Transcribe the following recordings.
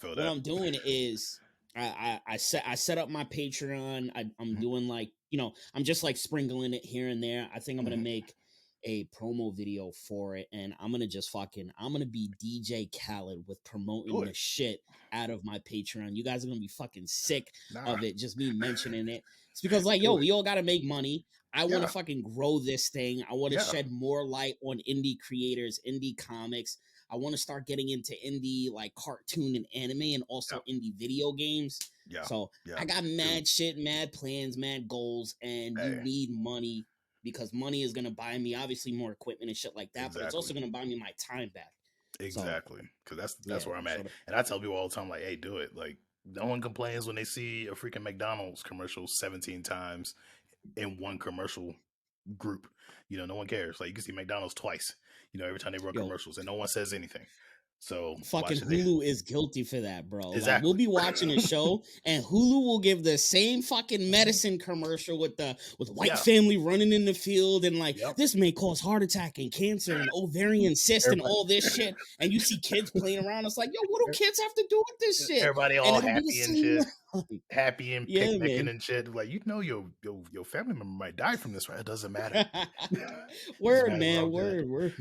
Feel what that. I'm doing is I set up my Patreon. I'm doing like, I'm just like sprinkling it here and there. I think I'm gonna make a promo video for it, and I'm gonna just I'm gonna be DJ Khaled with promoting the shit out of my Patreon. You guys are gonna be fucking sick of it, just me mentioning it. It's because like, yo, we all gotta make money. I want to fucking grow this thing. I want to shed more light on indie creators, indie comics. I want to start getting into indie like cartoon and anime, and also indie video games. So I got mad shit, mad plans, mad goals, and you need money, because money is going to buy me obviously more equipment and shit like that, but it's also going to buy me my time back. Exactly. Because that's where I'm at. And I tell people all the time, like, hey, do it. Like, no one complains when they see a freaking McDonald's commercial 17 times in one commercial group. No one cares. Like, you can see McDonald's twice, every time they run commercials, and no one says anything. So fucking Hulu is guilty for that, bro. Exactly. Like, we'll be watching a show and Hulu will give the same fucking medicine commercial with white family running in the field and like, this may cause heart attack and cancer and ovarian cyst and all this shit. And you see kids playing around. It's like, yo, what do kids have to do with this shit? Everybody all happy and shit. Happy and picnicking and shit. Like, your family member might die from this, right? It doesn't matter. Word, man. Word.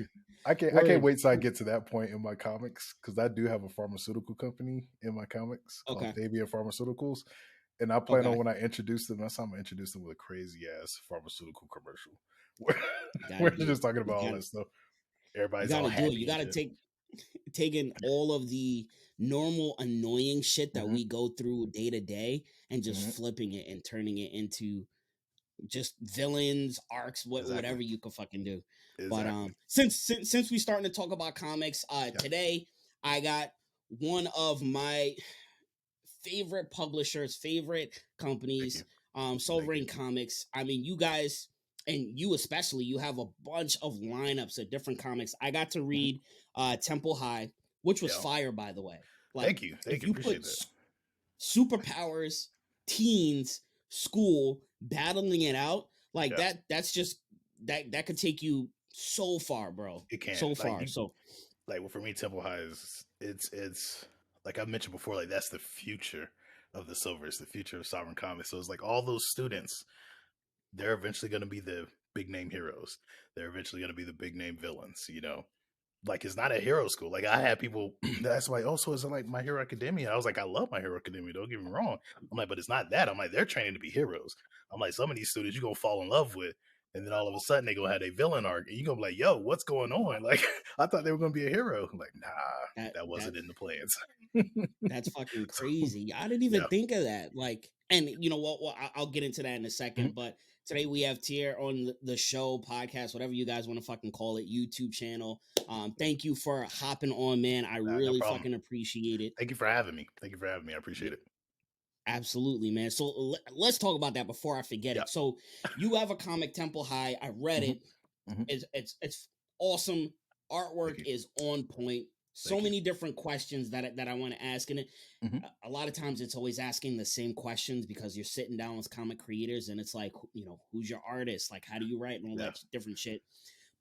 I can't wait till I get to that point in my comics, because I do have a pharmaceutical company in my comics called Fabian Pharmaceuticals, and I plan on, when I introduce them, that's how I'm gonna introduce them with a crazy ass pharmaceutical commercial. We're just talking about all that stuff. Everybody's all happy. You gotta taking all of the normal annoying shit that we go through day to day and just flipping it and turning it into just villains, arcs, whatever you can fucking do. But since we starting to talk about comics, today I got one of my favorite publishers, favorite companies, Sovereign Comics. I mean, you guys, and you especially, you have a bunch of lineups of different comics. I got to read Temple High, which was fire, by the way. Like, thank you. If you put superpowers, teens, school, battling it out, like that's just that could take you so far, bro. It can so far. So like, well, for me, Temple High is it's like I've mentioned before, like, that's the future of the Silver. It's the future of Sovereign Comics. So it's like all those students, they're eventually going to be the big name heroes. They're eventually going to be the big name villains, Like, it's not a hero school. Like, I had people that's like, oh, so is it like My Hero Academia? I was like, I love My Hero Academia, don't get me wrong. I'm like, but it's not that. I'm like, they're training to be heroes. I'm like, some of these students you're going to fall in love with, and then all of a sudden they going to have a villain arc, and you're going to be like, yo, what's going on? Like, I thought they were going to be a hero. I'm like, nah, that wasn't in the plans. That's fucking crazy. I didn't even think of that. Like, and you know what? Well, I'll get into that in a second, but today we have Tier on the show, podcast, whatever you guys want to fucking call it, YouTube channel. Thank you for hopping on, man. I really fucking appreciate it. Thank you for having me. I appreciate it. Absolutely, man. So let's talk about that before I forget it. So you have a comic, Temple High. I read it. It's awesome. Artwork is on point. So many different questions that I want to ask. And a lot of times it's always asking the same questions, because you're sitting down with comic creators and it's like, who's your artist? Like, how do you write and all that different shit.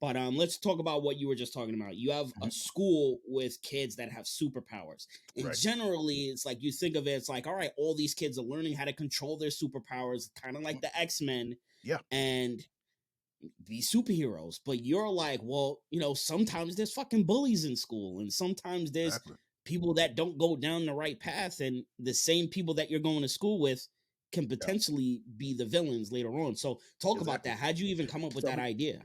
But let's talk about what you were just talking about. You have a school with kids that have superpowers. And generally, it's like, you think of it, it's like, all right, all these kids are learning how to control their superpowers, kind of like the X-Men. And be superheroes. But you're like, well, sometimes there's fucking bullies in school, and sometimes there's people that don't go down the right path, and the same people that you're going to school with can potentially be the villains later on. So talk about that. How'd you even come up with that idea?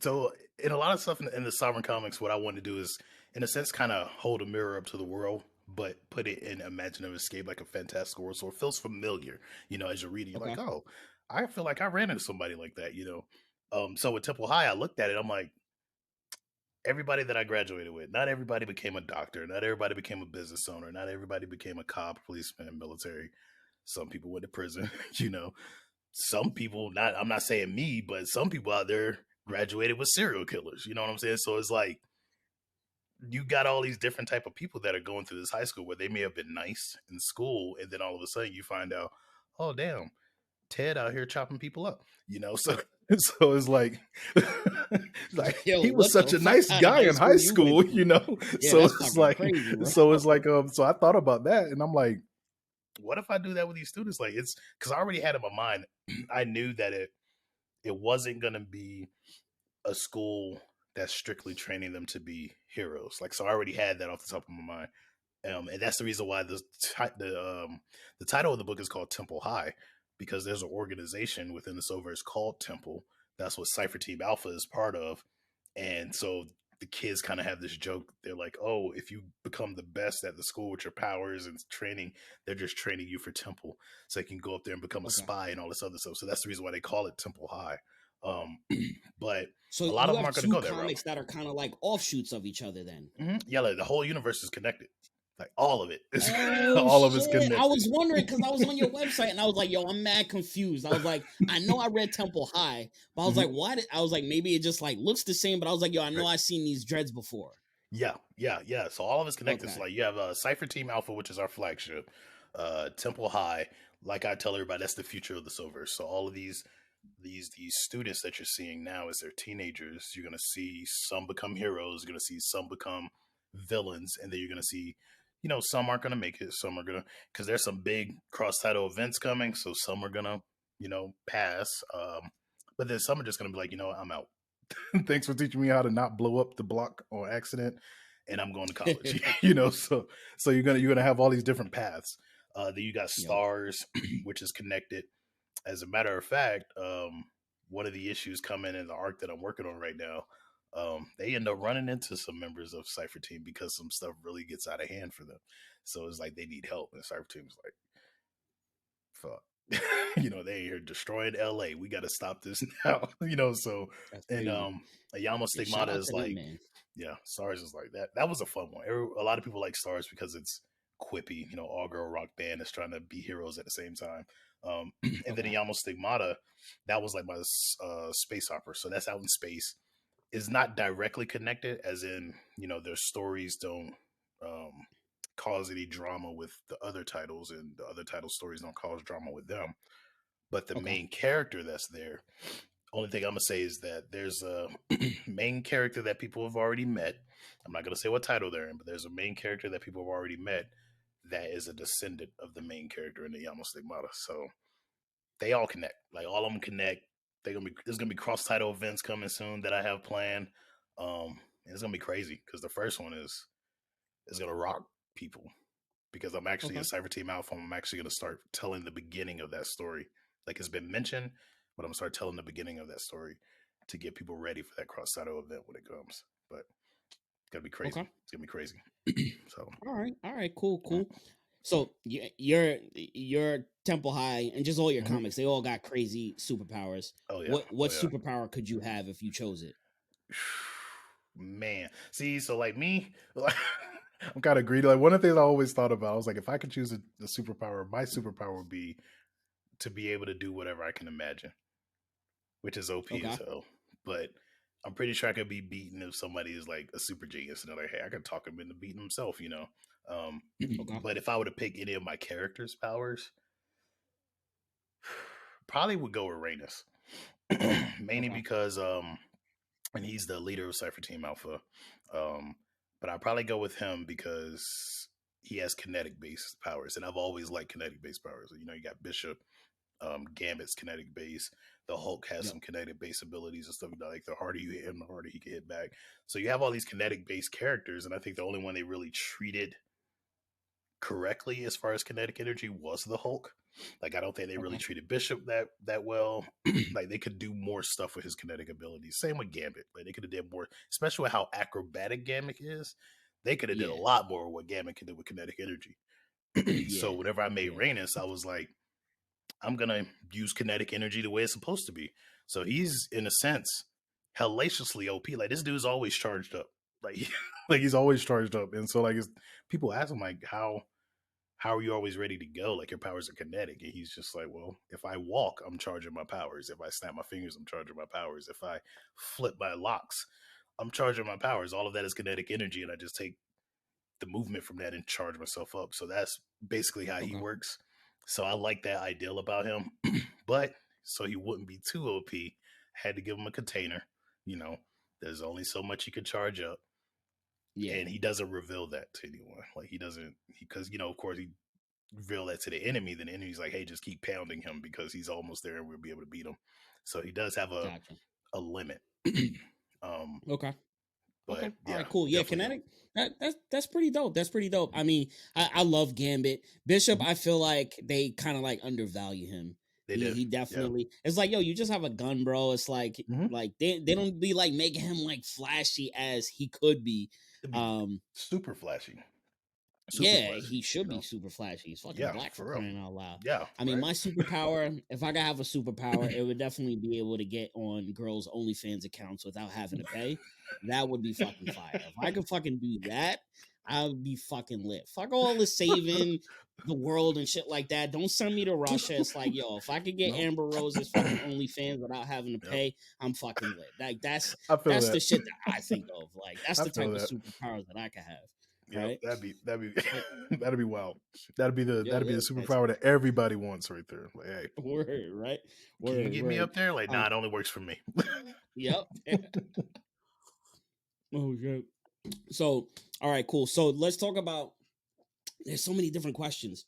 So in a lot of stuff in the Sovereign Comics, what I want to do is, in a sense, kind of hold a mirror up to the world, but put it in imaginative escape, like a fantastical world, so it feels familiar, as you're reading. You're like, oh, I feel like I ran into somebody like that, So with Temple High, I looked at it, I'm like, everybody that I graduated with, not everybody became a doctor, not everybody became a business owner, not everybody became a cop, policeman, military. Some people went to prison, Some people, I'm not saying me, but some people out there graduated with serial killers, you know what I'm saying? So it's like, you got all these different type of people that are going through this high school where they may have been nice in school, and then all of a sudden you find out, oh damn, Ted out here chopping people up, So So it's like, Yo, he was what such the a fuck nice kind of guy high in high school you went school, to? you know. Yeah, So that's it's fucking like, crazy, bro. so I thought about that, and I'm like, what if I do that with these students? Like, it's because I already had in my mind, I knew that it wasn't gonna be a school that's strictly training them to be heroes. Like, so I already had that off the top of my mind. And that's the reason why the title of the book is called Temple High, because there's an organization within the Soverse called Temple. That's what Cypher Team Alpha is part of. And so the kids kind of have this joke. They're like, oh, if you become the best at the school with your powers and training, they're just training you for Temple. So they can go up there and become a spy and all this other stuff. So that's the reason why they call it Temple High. But so a lot you of them have aren't going to two go that route. comics that are kind of like offshoots of each other then. Yeah, like the whole universe is connected. Like all of it. All of it's connected. I was wondering because I was on your website and I was like, yo, I'm mad confused. I was like, I know I read Temple High, but I was like, why I was like, maybe it just like looks the same, but I was like, yo, I know I've seen these dreads before. Yeah. So all of it's connected. Okay. So like you have Cypher Team Alpha, which is our flagship, Temple High. Like I tell everybody, that's the future of the Soverse. So all of these students that you're seeing now as they're teenagers, you're gonna see some become heroes, you're gonna see some become villains, and then you're gonna see, you know, some aren't gonna make it, some are gonna, because there's some big cross title events coming, so some are gonna, you know, pass. But then some are just gonna be like, you know what, I'm out. Thanks for teaching me how to not blow up the block on accident, and I'm going to college. You know, so you're gonna have all these different paths. Then you got Stars, which is connected. As a matter of fact, one of the issues coming in the arc that I'm working on right now, they end up running into some members of Cypher Team because some stuff really gets out of hand for them. So it's like they need help, and Cypher Team's like, fuck. You know, they are destroying LA. We got to stop this now. You know, so and Ayamo Stigmata is like, yeah, Stars is like that. That was a fun one. A lot of people like Stars because it's quippy. You know, all girl rock band is trying to be heroes at the same time. And then Ayamo Stigmata, that was like my space opera. So that's out in space. Is not directly connected, as in, you know, their stories don't cause any drama with the other titles, and the other title stories don't cause drama with them. But the main character that's there, only thing I'm gonna say is that there's a main character that people have already met. I'm not gonna say what title they're in, but there's a main character that people have already met that is a descendant of the main character in the Ayamo Stigmata. So they all connect. Like all of them connect. There's gonna be cross title events coming soon that I have planned. It's gonna be crazy because the first one is gonna rock people, because I'm actually a Cypher Team Alpha. I'm actually gonna start telling the beginning of that story. Like it's been mentioned, but I'm gonna start telling the beginning of that story to get people ready for that cross title event when it comes. But it's gonna be crazy. It's gonna be crazy. So all right, cool. So your Temple High and just all your comics, they all got crazy superpowers. Oh yeah. What superpower could you have if you chose it? Man, see, so like me, I'm kind of greedy. Like one of the things I always thought about, I was like, if I could choose a superpower, my superpower would be to be able to do whatever I can imagine, which is OP as hell. But I'm pretty sure I could be beaten if somebody is like a super genius and they're like, hey, I could talk him into beating himself, you know. But if I were to pick any of my characters' powers, probably would go with Rhaenys. Mainly because and he's the leader of Cypher Team Alpha. But I'd probably go with him because he has kinetic based powers, and I've always liked kinetic based powers. You know, you got Bishop, Gambit's kinetic base. The Hulk has some kinetic base abilities and stuff like the harder you hit him, the harder he can hit back. So you have all these kinetic based characters, and I think the only one they really treated correctly as far as kinetic energy was the Hulk. Like I don't think they really treated Bishop that well. Like they could do more stuff with his kinetic abilities. Same with Gambit. Like they could have did more, especially with how acrobatic Gambit is. They could have did a lot more with what Gambit can do with kinetic energy. So whenever I made Rhaenys, I was like, I'm gonna use kinetic energy the way it's supposed to be. So he's in a sense hellaciously OP. Like this dude's always charged up. Like like he's always charged up. And so like people ask him like how are you always ready to go? Like your powers are kinetic. And he's just like, well, if I walk, I'm charging my powers. If I snap my fingers, I'm charging my powers. If I flip my locks, I'm charging my powers. All of that is kinetic energy. And I just take the movement from that and charge myself up. So that's basically how he works. So I like that ideal about him. But so he wouldn't be too OP, had to give him a container. You know, there's only so much he could charge up. Yeah. And he doesn't reveal that to anyone. Like he doesn't, because, you know, of course he reveal that to the enemy, then the enemy's like, hey, just keep pounding him because he's almost there and we'll be able to beat him. So he does have a limit. Okay. But okay. Yeah, all right, cool. Yeah, kinetic. That's pretty dope. That's pretty dope. I mean, I love Gambit. Bishop, I feel like they kind of like undervalue him. He definitely it's like, yo, you just have a gun, bro. It's like like they don't be like making him like flashy as he could be. Super flashy. He should be super flashy. He's fucking black for crying out loud. Yeah. I mean, my superpower, if I could have a superpower, it would definitely be able to get on girls' OnlyFans accounts without having to pay. That would be fucking fire. If I could fucking do that, I would be fucking lit. Fuck all the saving the world and shit like that. Don't send me to Russia. It's like, yo, if I could get Amber Rose's fucking OnlyFans without having to pay, I'm fucking lit. Like that's the shit that I think of. Like that's the type of superpowers that I could have. Yeah, right? that'd be wild. That'd be the superpower that everybody wants right there. Like, hey, word, right? Word, can you get me up there? Like, nah, it only works for me. Yep. Oh shit. So, all right, cool. So let's talk about. There's so many different questions.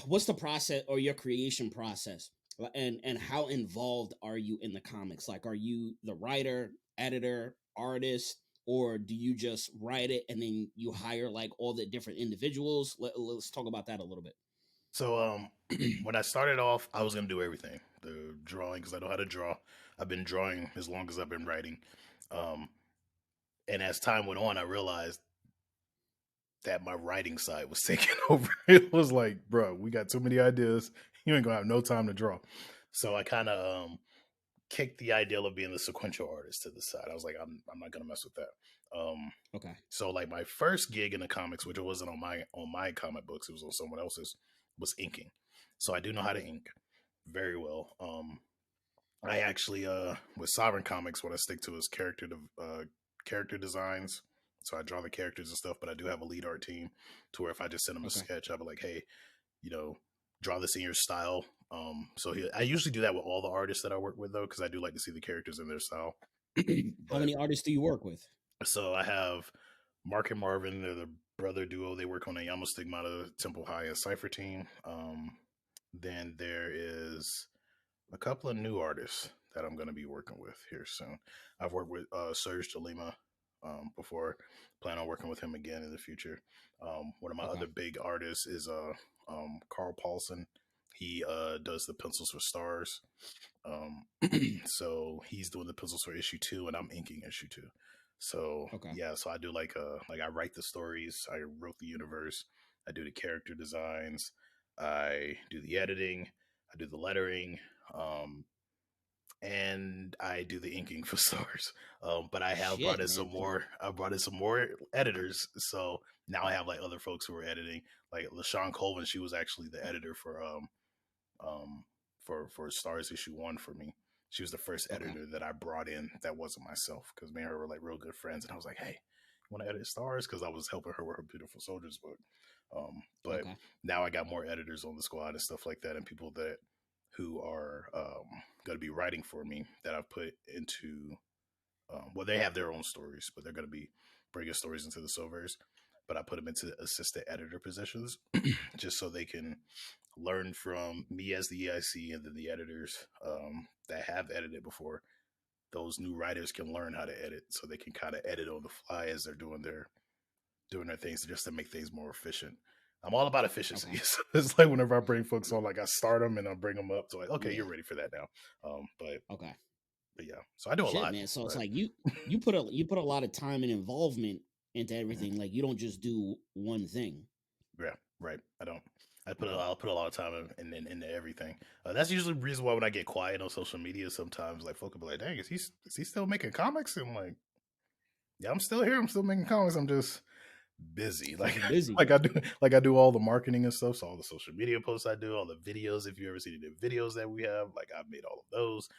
What's the process or your creation process, and how involved are you in the comics? Like, are you the writer, editor, artist? Or do you just write it and then you hire like all the different individuals? Let's talk about that a little bit. So when I started off, I was going to do everything. The drawing, because I know how to draw. I've been drawing as long as I've been writing. And as time went on, I realized that my writing side was taking over. It was like, bro, we got too many ideas. You ain't going to have no time to draw. So I kind of kicked the ideal of being the sequential artist to the side. I was like, I'm not gonna mess with that. Okay. So like my first gig in the comics, which it wasn't on my comic books, it was on someone else's, was inking. So I do know how to ink very well. I actually with Sovereign Comics, what I stick to is character designs. So I draw the characters and stuff, but I do have a lead art team to where if I just send them a sketch, I'll be like, hey, you know, draw this in your style. So I usually do that with all the artists that I work with, though, because I do like to see the characters in their style. How many artists do you work with? So I have Mark and Marvin. They're the brother duo. They work on a Yama Stigmata Temple High and Cypher team. Then there is a couple of new artists that I'm going to be working with here soon. I've worked with Serge DeLima before. Plan on working with him again in the future. One of my other big artists is Carl Paulson. He does the pencils for stars. So he's doing the pencils for issue 2 and I'm inking issue 2. So yeah, so I do like I write the stories, I wrote the universe, I do the character designs, I do the editing, I do the lettering, and I do the inking for stars. But I have brought in some more. I brought in some more editors, so now I have like other folks who are editing. Like LaShawn Colvin, she was actually the editor for Stars issue 1 for me. She was the first editor that I brought in that wasn't myself, because me and her were like real good friends, and I was like, hey, you want to edit Stars? Because I was helping her with her Beautiful Soldiers book. But now I got more editors on the squad and stuff like that, and people who are going to be writing for me that I've put into. Well, they have their own stories, but they're going to be bringing stories into the Silvers. But I put them into assistant editor positions just so they can learn from me as the EIC and then the editors that have edited before. Those new writers can learn how to edit, so they can kind of edit on the fly as they're doing their things, just to make things more efficient. I'm all about efficiency. It's like whenever I bring folks on, like I start them and I bring them up to like, okay, you're ready for that now. But yeah, so I do a lot, man. So it's like you put a lot of time and involvement into everything. Like you don't just do one thing. Yeah, right. I don't. I'll put a lot of time into everything. That's usually the reason why when I get quiet on social media, sometimes like folk will be like, "Dang, is he still making comics?" And I'm like, yeah, I'm still here. I'm still making comics. I'm just busy. Like I do all the marketing and stuff. So all the social media posts I do, all the videos. If you ever see the videos that we have, like I've made all of those.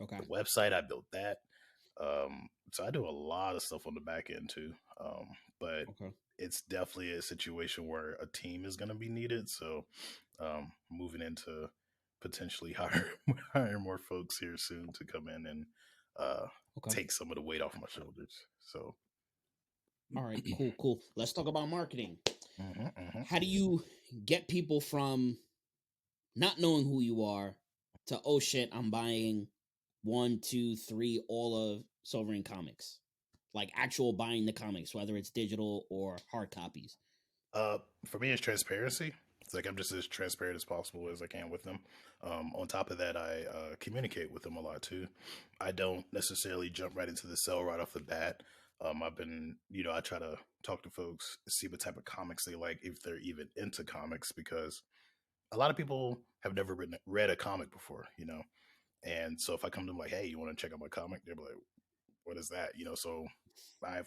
The website, I built that. So I do a lot of stuff on the back end too. But it's definitely a situation where a team is going to be needed. So moving into potentially hire more folks here soon to come in and take some of the weight off my shoulders. So, all right, cool. Let's talk about marketing. How do you get people from not knowing who you are to, oh shit, I'm buying 1, 2, 3, all of Silverine Comics, like actual buying the comics, whether it's digital or hard copies? For me, it's transparency. It's like I'm just as transparent as possible as I can with them. On top of that, I communicate with them a lot too. I don't necessarily jump right into the sell right off the bat. I've been, I try to talk to folks, see what type of comics they like, if they're even into comics, because a lot of people have never read a comic before, And so if I come to them like, hey, you want to check out my comic? They're like, what is that? So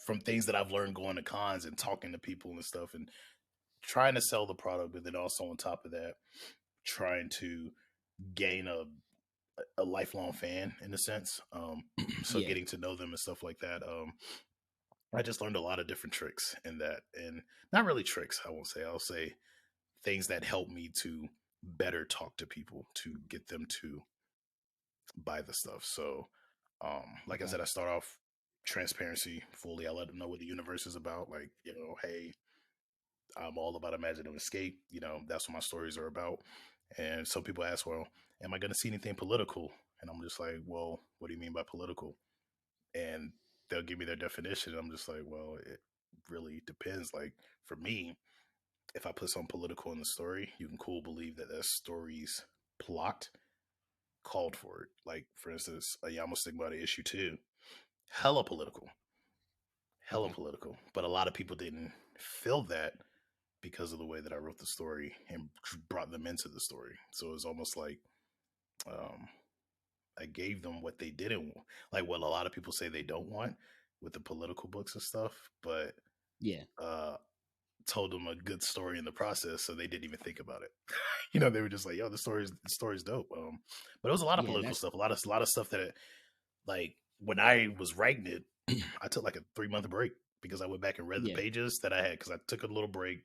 from things that I've learned going to cons and talking to people and stuff and trying to sell the product, but then also on top of that, trying to gain a lifelong fan in a sense. So getting to know them and stuff like that. I just learned a lot of different tricks in that, and not really tricks. I'll say things that help me to better talk to people to get them to buy the stuff. So, like I said, I start off transparency fully. I let them know what the universe is about. Like, hey, I'm all about imaginative escape. That's what my stories are about. And some people ask, well, am I going to see anything political? And I'm just like, well, what do you mean by political? And they'll give me their definition. I'm just like, well, it really depends. Like for me, if I put something political in the story, you can believe that story's plot called for it. Like for instance, a Yama Stigmata issue 2, hella political. But a lot of people didn't feel that because of the way that I wrote the story and brought them into the story. So it was almost like I gave them what they didn't want, like what a lot of people say they don't want with the political books and stuff, but told them a good story in the process, so they didn't even think about it. They were just like, "Yo, the story's dope." But it was a lot of political stuff, a lot of stuff that, like when I was writing it, I took like a 3-month break because I went back and read the pages that I had because I took a little break.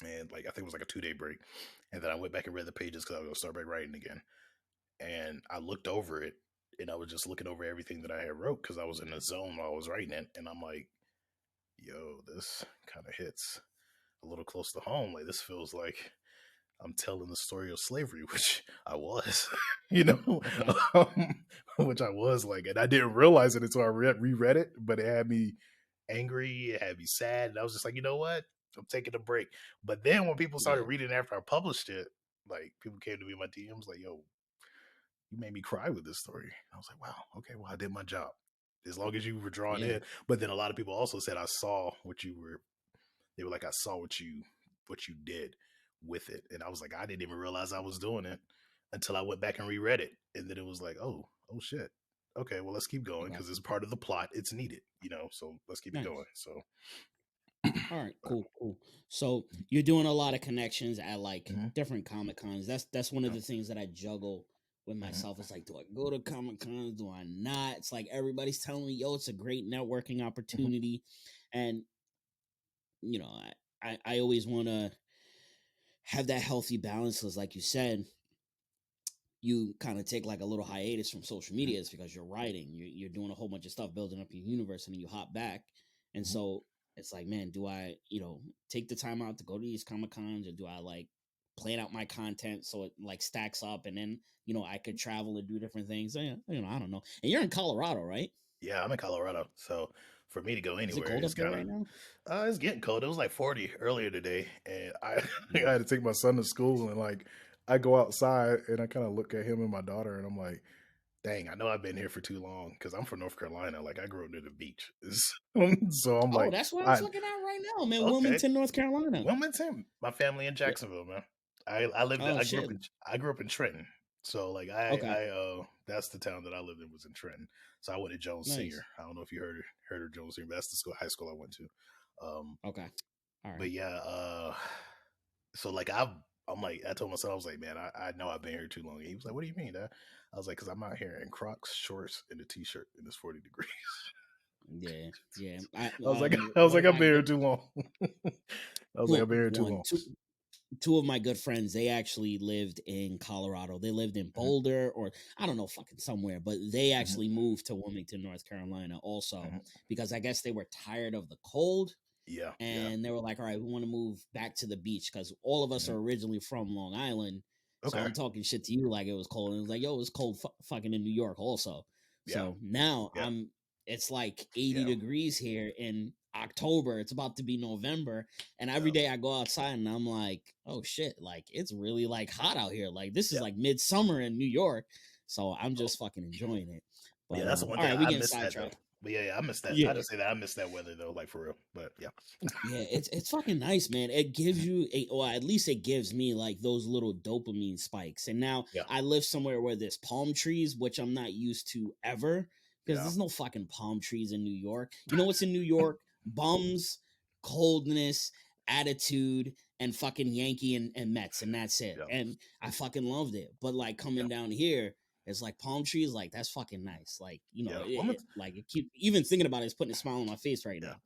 And like I think it was like a 2-day break, and then I went back and read the pages because I was gonna start back writing again. And I looked over it, and I was just looking over everything that I had wrote because I was in a zone while I was writing it, and I'm like, "Yo, this kind of hits a little close to home. Like this feels like I'm telling the story of slavery," which I was, which I was like, and I didn't realize it until I reread it, but it had me angry, it had me sad, and I was just like, you know what? I'm taking a break. But then when people started reading after I published it, like people came to me in my DMs like, yo, you made me cry with this story. I was like, wow, okay, well, I did my job. As long as you were drawn in. But then a lot of people also said I saw they were like, I saw what you did with it. And I was like, I didn't even realize I was doing it until I went back and reread it. And then it was like, oh shit. Okay, well, let's keep going because it's part of the plot. It's needed, so let's keep it going. So all right, cool. So you're doing a lot of connections at like different Comic Cons. That's one of the things that I juggle with myself. It's like, do I go to Comic Cons? Do I not? It's like everybody's telling me, yo, it's a great networking opportunity. And I always want to have that healthy balance because, like you said, you kind of take like a little hiatus from social media. It's because you're writing, you're doing a whole bunch of stuff, building up your universe, and then you hop back. And so it's like, man, do I, take the time out to go to these Comic Cons, or do I like plan out my content so it like stacks up, and then I could travel and do different things? I don't know. And you're in Colorado, right? Yeah, I'm in Colorado, so for me to go anywhere, is it cold up there right now? It's getting cold. It was like 40 earlier today, and I I had to take my son to school, and like I go outside and I kind of look at him and my daughter, and I'm like, dang, I know I've been here for too long because I'm from North Carolina. Like I grew up near the beach, so I'm like, that's what I was looking at right now, man. Okay. Wilmington, North Carolina. Wilmington, my family in Jacksonville, man. I lived. I grew up in Trenton, so like that's the town that I lived in, was in Trenton. So I went to Jones Senior. I don't know if you heard of Jones Senior, but that's the high school I went to. Okay, all right. But yeah, so like I'm like, I told my son, I was like, man, I know I've been here too long. And he was like, what do you mean, Dad? I was like, because I'm out here in Crocs, shorts, and a t-shirt, and it's 40 degrees. Yeah. I was like, I've been here too long. I was like, I've been here too long. two of my good friends, they actually lived in Colorado. They lived in Boulder, or I don't know, fucking somewhere, but they actually moved to Wilmington, North Carolina also, because I guess they were tired of the cold. Yeah. And they were like, all right, we want to move back to the beach, because all of us are originally from Long Island. So I'm talking shit to you like it was cold. And it was like, yo, it was cold fucking in New York also. So now it's like 80 degrees here in October. It's about to be November. And every day I go outside and I'm like, oh shit, like it's really like hot out here. Like this is like midsummer in New York. So I'm just fucking enjoying it. But that's the one thing. All right, we I getting miss that though. sidetracked. But I miss that. Yeah. I just say that I miss that weather though, like for real. But yeah, it's fucking nice, man. It gives you or at least it gives me like those little dopamine spikes. And now I live somewhere where there's palm trees, which I'm not used to ever, because there's no fucking palm trees in New York. You know what's in New York? Bums, coldness, attitude, and fucking Yankee and Mets, and that's it. And I fucking loved it. But like coming down here, it's like palm trees, like that's fucking nice. Like, you know, it keep even thinking about it is putting a smile on my face right now.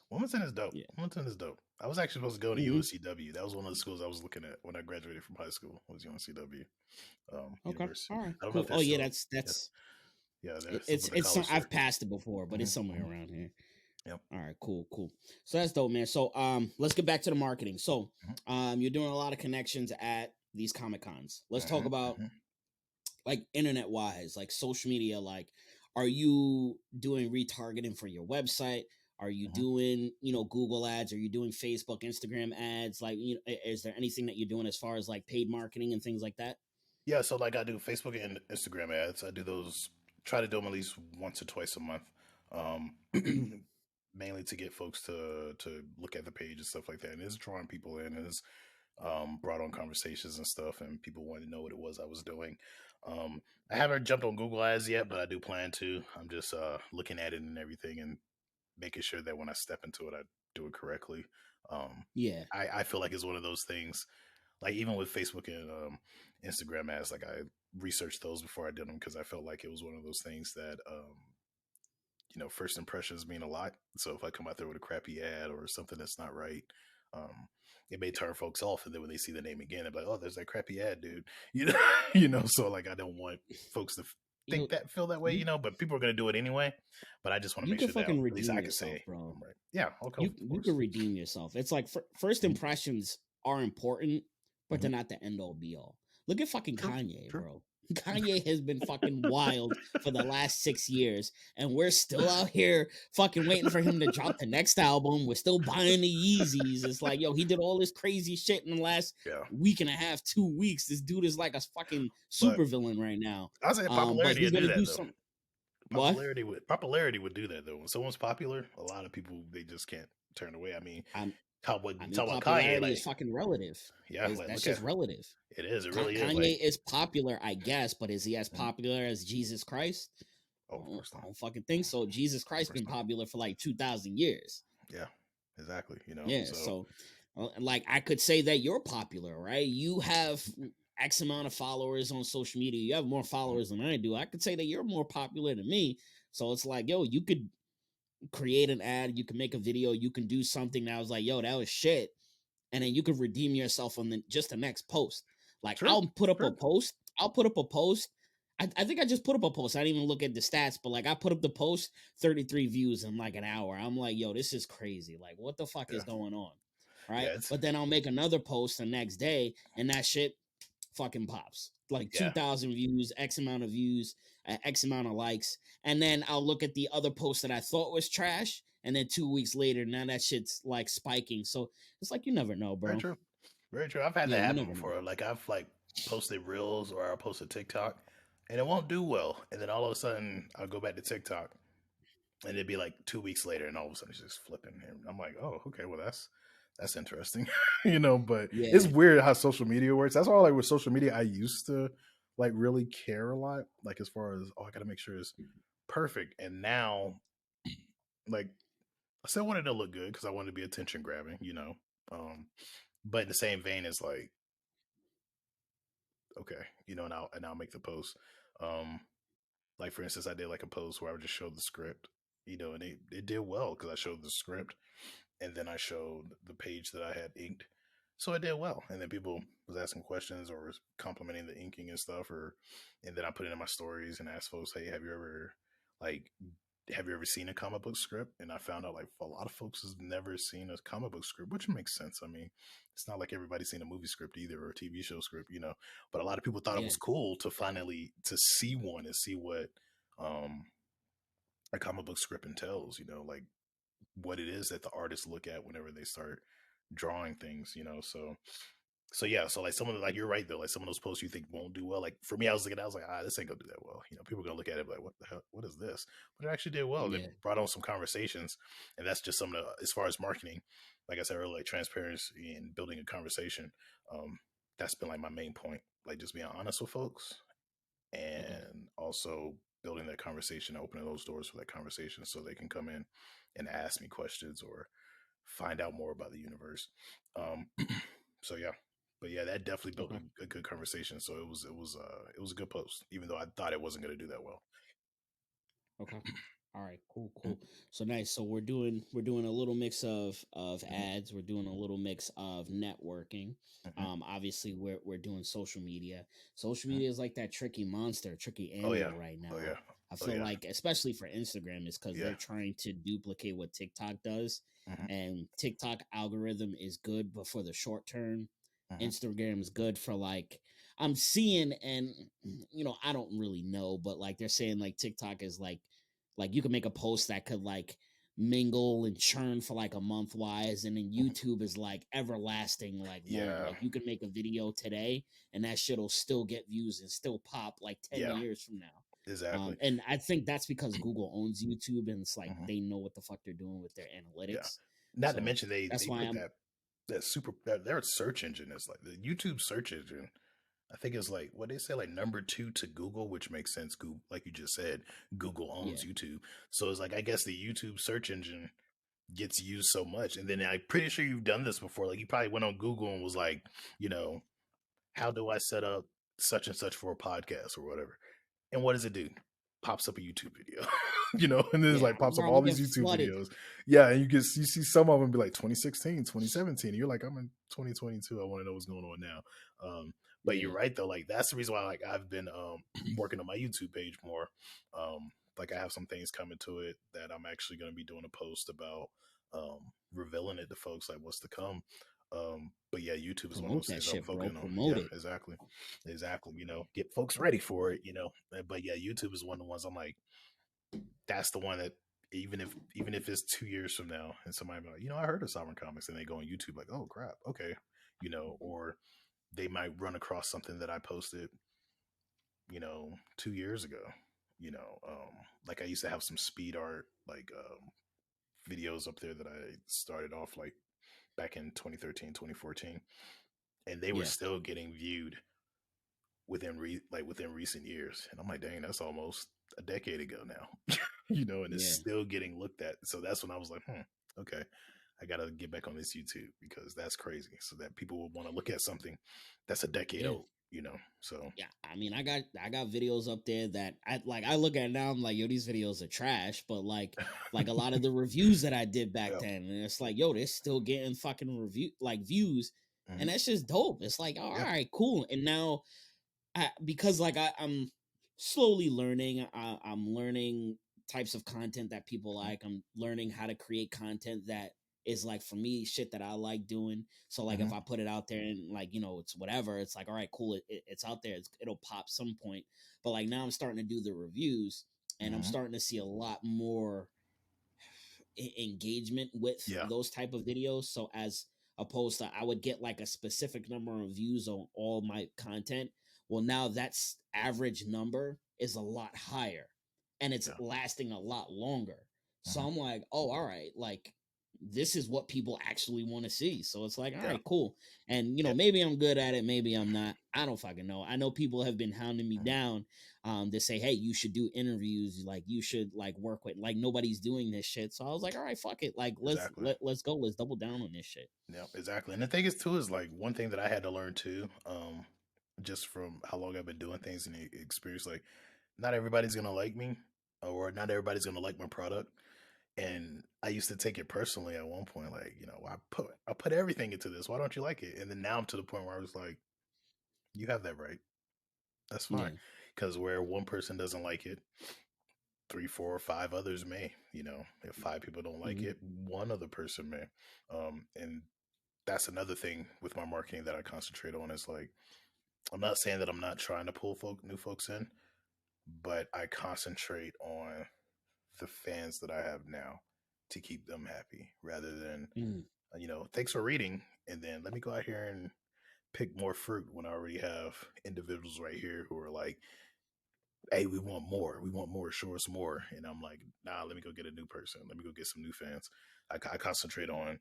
Wilmington is dope. Wilmington is dope. I was actually supposed to go to UNCW. That was one of the schools I was looking at when I graduated from high school. Was UNCW. University. All right. I don't know if that's it's I've passed it before, but it's somewhere around here. Yep. All right, cool. So that's dope, man. So let's get back to the marketing. So you're doing a lot of connections at these Comic Cons. Let's talk about like internet wise, like social media. Like, are you doing retargeting for your website? Are you doing, Google ads? Are you doing Facebook, Instagram ads? Like, is there anything that you're doing as far as like paid marketing and things like that? Yeah, so like I do Facebook and Instagram ads. I do those. Try to do them at least once or twice a month. Mainly to get folks to look at the page and stuff like that. And it's drawing people in, and it's brought on conversations and stuff, and people want to know what it was I was doing. I haven't jumped on Google Ads yet, but I do plan to. I'm just looking at it and everything and making sure that when I step into it, I do it correctly. I feel like it's one of those things, like even with Facebook and Instagram ads, like I researched those before I did them because I felt like it was one of those things that first impressions mean a lot. So if I come out there with a crappy ad or something that's not right, it may turn folks off, and then when they see the name again, they're like, "Oh, there's that crappy ad, dude." So like I don't want folks to feel that way, but people are gonna do it anyway. But I just want to make sure that at least I can say, bro. Right. Yeah, okay. You can redeem yourself. It's like first impressions are important, but they're not the end all be all. Look at fucking Kanye, bro. Kanye has been fucking wild for the last 6 years, and we're still out here fucking waiting for him to drop the next album. We're still buying the Yeezys. It's like, yo, he did all this crazy shit in the last week and a half, 2 weeks. This dude is like a fucking supervillain right now. I say popularity would do that, though. Popularity would do that, though. When someone's popular, a lot of people, they just can't turn away. I mean, popularity is fucking relative. Yeah, that's just relative. It is. It really Kanye is popular, I guess, but is he as popular as Jesus Christ? Oh, of course not. I don't fucking think so. Jesus Christ been popular for like 2,000 years. Yeah, exactly. Yeah, so like I could say that you're popular, right? You have X amount of followers on social media. You have more followers than I do. I could say that you're more popular than me. So it's like, yo, you could create an ad, you can make a video, you can do something that was like, yo, that was shit, and then you can redeem yourself on the next post. Like I'll put up a post. I think I just put up a post. I didn't even look at the stats, but like I put up the post, 33 views in like an hour. I'm like, yo, this is crazy. Like, what the fuck is going on? Right. But then I'll make another post the next day, and that shit fucking pops. Like 2,000 views, X amount of views, X amount of likes. And then I'll look at the other post that I thought was trash. And then 2 weeks later, now that shit's like spiking. So it's like, you never know, bro. Very true. Very true. I've had that happen before. Like I've like posted reels or I'll post a TikTok and it won't do well. And then all of a sudden I'll go back to TikTok and it'd be like 2 weeks later and all of a sudden it's just flipping. And I'm like, oh, okay, well that's interesting. But it's weird how social media works. That's why like with social media, I used to like really care a lot. Like as far as, I got to make sure it's perfect. And now like I still wanted to look good because I wanted to be attention grabbing, but in the same vein as like, okay, and I'll make the post. Like for instance, I did like a post where I would just show the script, and it did well because I showed the script and then I showed the page that I had inked. So I did well, and then people was asking questions or was complimenting the inking and stuff, and then I put it in my stories and asked folks, "Hey, like have you ever seen a comic book script?" And I found out like a lot of folks has never seen a comic book script, which makes sense. I mean, it's not like everybody's seen a movie script either or a TV show script, But a lot of people thought it Yeah. was cool to finally to see one and see what um a comic book script entails, like what it is that the artists look at whenever they start drawing things, so yeah, so like some of the, like you're right though, like some of those posts you think won't do well. Like for me, I was looking, I was like, this ain't gonna do that well. People are gonna look at it like, what the hell, what is this? But it actually did well. And Yeah. it brought on some conversations, and that's just some of the, as far as marketing, like I said earlier, like transparency and building a conversation. That's been like my main point, like just being honest with folks, Okay. and also building that conversation, opening those doors for that conversation, so they can come in and ask me questions or find out more about the universe. Um, so yeah, but yeah, that definitely built Okay. a good conversation. So it was a good post, even though I thought it wasn't going to do that well. Okay. All right. Cool. So nice. So we're doing a little mix of Mhm, ads. We're doing a little mix of networking. mhm, Obviously we're doing social media. Social mhm. media is like that tricky monster, tricky Oh yeah, animal right oh now. yeah, I oh feel yeah, like, especially for Instagram, is because yeah. they're trying to duplicate what TikTok does. Mhm, And TikTok algorithm is good, but for the short term, mhm. Instagram is good for like I'm seeing, and I don't really know, but like they're saying like TikTok is like you can make a post that could like mingle and churn for like a month wise, and then Mhm. YouTube is like everlasting, like long. Yeah, Like you can make a video today and that shit'll still get views and still pop like 10 yeah, years from now. exactly. And I think that's because Google owns YouTube, and it's like Mhm. they know what the fuck they're doing with their Yeah, analytics. not to So mention they that's they why put I'm that super their search engine is like the YouTube search engine. I think it's like what they say, like number two to Google, which makes sense. Google, like you just said, Google owns yeah. YouTube, so it's like I guess the YouTube search engine gets used so much, and then I'm pretty sure you've done this before. Like you probably went on Google and was like, how do I set up such and such for a podcast or whatever? And what does it do? Pops up a YouTube video, and then it's Yeah, like pops up bro, all we these get YouTube flooded. videos. Yeah, and you see some of them be like 2016, 2017. And you're like, I'm in 2022. I want to know what's going on now. But you're Yeah. right though. Like that's the reason why like I've been working on my YouTube page more. Like I have some things coming to it that I'm actually going to be doing a post about, revealing it to folks like what's to come. But yeah, YouTube is one of Promote those that things I'm shit, bro. focusing on. Promote Yeah, it. exactly, exactly. Get folks ready for it. But yeah, YouTube is one of the ones I'm like, that's the one that even if it's 2 years from now and somebody be like, I heard of Sovereign Comics, and they go on YouTube like, oh crap, okay, or they might run across something that I posted, 2 years ago. Like I used to have some speed art like videos up there that I started off like back in 2013, 2014, and they were Yeah. still getting viewed within recent years. And I'm like, dang, that's almost a decade ago now. And it's Yeah. still getting looked at. So that's when I was like, okay, I gotta get back on this YouTube because that's crazy. So that people will want to look at something that's a decade Yeah. old. So Yeah. I mean, I got videos up there that I look at now, I'm like, yo, these videos are trash. But like a lot of the reviews that I did back yeah. then, and it's like, yo, they're still getting fucking views. Mm-hmm. And that's just dope. It's like, all Yeah. right, cool. And now because like I'm slowly learning, I'm learning types of content that people Mm-hmm. like. I'm learning how to create content that is like for me shit that I like doing. So like Mm-hmm. if I put it out there and like it's whatever, it's like all right, cool, it's out there. It'll pop some point. But like now I'm starting to do the reviews, and I'm Mm-hmm. starting to see a lot more engagement with Yeah. those type of videos. So as opposed to I would get like a specific number of views on all my content. Well, now that's average number is a lot higher, and it's Yeah. lasting a lot longer. So Mm-hmm. I'm like, oh, all right, like this is what people actually want to see. So it's like, all Yeah. right, cool. And Yeah. maybe I'm good at it, maybe I'm not. I don't fucking know. I know people have been hounding me Mm-hmm. down to say, hey, you should do interviews, like you should like work with, like nobody's doing this shit. So I was like, all right, fuck it, like Exactly. let's go, let's double down on this shit. Yeah. Exactly. And the thing is too is like one thing that I had to learn too, just from how long I've been doing things and the experience, like not everybody's gonna like me, or not everybody's gonna like my product. And I used to take it personally at one point, like, I put everything into this. Why don't you like it? And then now I'm to the point where I was like, you have that right. That's fine. Yeah. Because where one person doesn't like it, 3, 4, or 5 others may. If 5 people don't like Mm-hmm. it, one other person may. And that's another thing with my marketing that I concentrate on is like, I'm not saying that I'm not trying to pull new folks in, but I concentrate on the fans that I have now to keep them happy rather than, thanks for reading. And then let me go out here and pick more fruit when I already have individuals right here who are like, hey, we want more. We want more. Show us more. And I'm like, nah, let me go get a new person. Let me go get some new fans. I concentrate on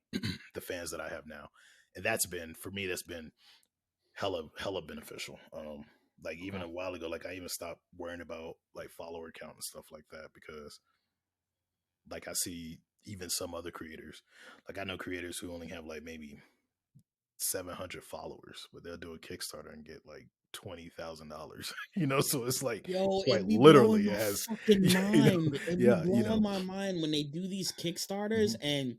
the fans that I have now. And for me, that's been hella beneficial. Like even a while ago, like I even stopped worrying about like follower count and stuff like that because like I see even some other creators, like I know creators who only have like maybe 700 followers, but they'll do a Kickstarter and get like $20,000. So it's like Yo, quite it be blowing literally my as fucking mind. It be yeah, blowing my mind when they do these Kickstarters and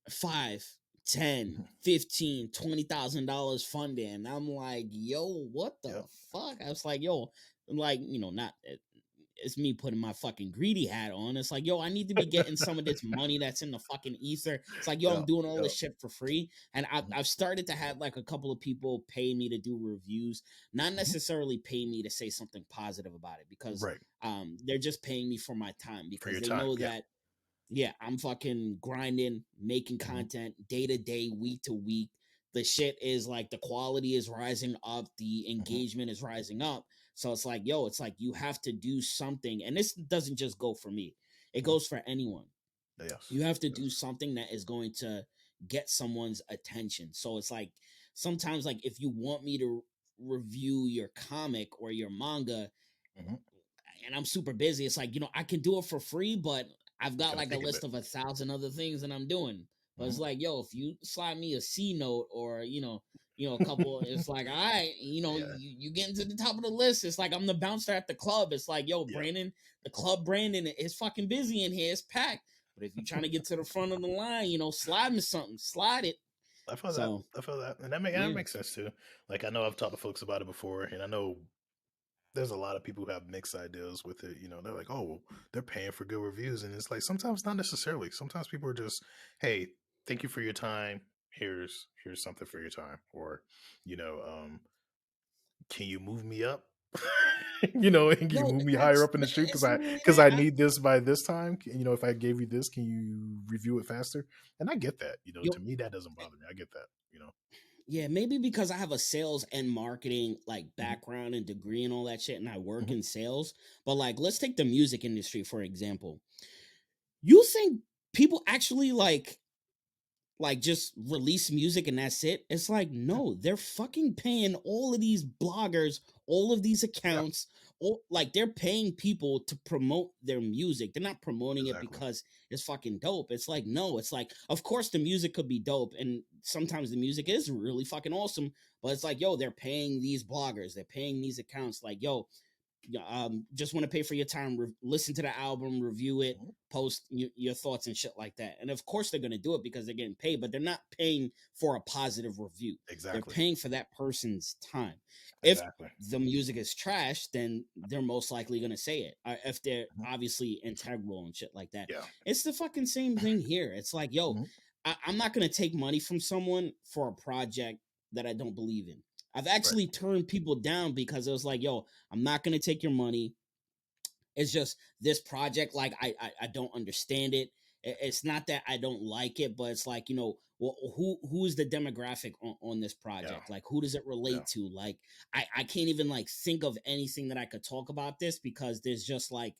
5, 10, 15, $20,000 funding. And I'm like, yo, what the fuck? I was like, yo, like, not it's me putting my fucking greedy hat on. It's like, yo, I need to be getting some of this money that's in the fucking ether. It's like, yo, I'm doing all this shit for free. And I've started to have like a couple of people pay me to do reviews, not necessarily pay me to say something positive about it because they're just paying me for my time because they know that I'm fucking grinding, making content day to day, week to week. The shit is like the quality is rising up, the engagement is rising up. So it's like, yo, it's like you have to do something. And this doesn't just go for me, it goes for anyone. You have to do something that is going to get someone's attention. So it's like sometimes, like, if you want me to review your comic or your manga, and I'm super busy, it's like, I can do it for free, but I've got like a list of 1,000 other things that I'm doing. But it's like, yo, if you slide me a C note or a couple, it's like, all right, you get into the top of the list. It's like I'm the bouncer at the club. It's like, yo, Brandon, the club Brandon is fucking busy in here. It's packed. But if you're trying to get to the front of the line, slide me something, slide it. I feel that. And that makes sense too. Like I know I've talked to folks about it before, and I know there's a lot of people who have mixed ideas with it. They're like, oh, well, they're paying for good reviews. And it's like, sometimes not necessarily. Sometimes people are just, hey, thank you for your time. Here's something for your time. Or, can you move me up? And can you move me higher up in the shoot? Because I need this by this time. If I gave you this, can you review it faster? And I get that. To me, that doesn't bother me. I get that. Yeah, maybe because I have a sales and marketing like background and degree and all that shit, and I work in sales. But like, let's take the music industry for example. You think people actually like just release music and that's it? It's like, no, they're fucking paying all of these bloggers, all of these accounts, like they're paying people to promote their music. They're not promoting it because it's fucking dope. It's like, no, it's like, of course the music could be dope and sometimes the music is really fucking awesome, but it's like, yo, they're paying these bloggers, they're paying these accounts, like, yo, just want to pay for your time, listen to the album, review it, post your thoughts and shit like that. And of course they're going to do it because they're getting paid, but they're not paying for a positive review. They're paying for that person's time. If the music is trash, then they're most likely going to say it. If they're obviously integral and shit like that. It's the fucking same thing here. It's like, yo, I'm not going to take money from someone for a project that I don't believe in. I've actually turned people down because it was like, yo, I'm not going to take your money. It's just this project, like, I don't understand it. It's not that I don't like it, but it's like, well, who's the demographic on this project? Like, who does it relate to? Like, I can't even like think of anything that I could talk about this because there's just like,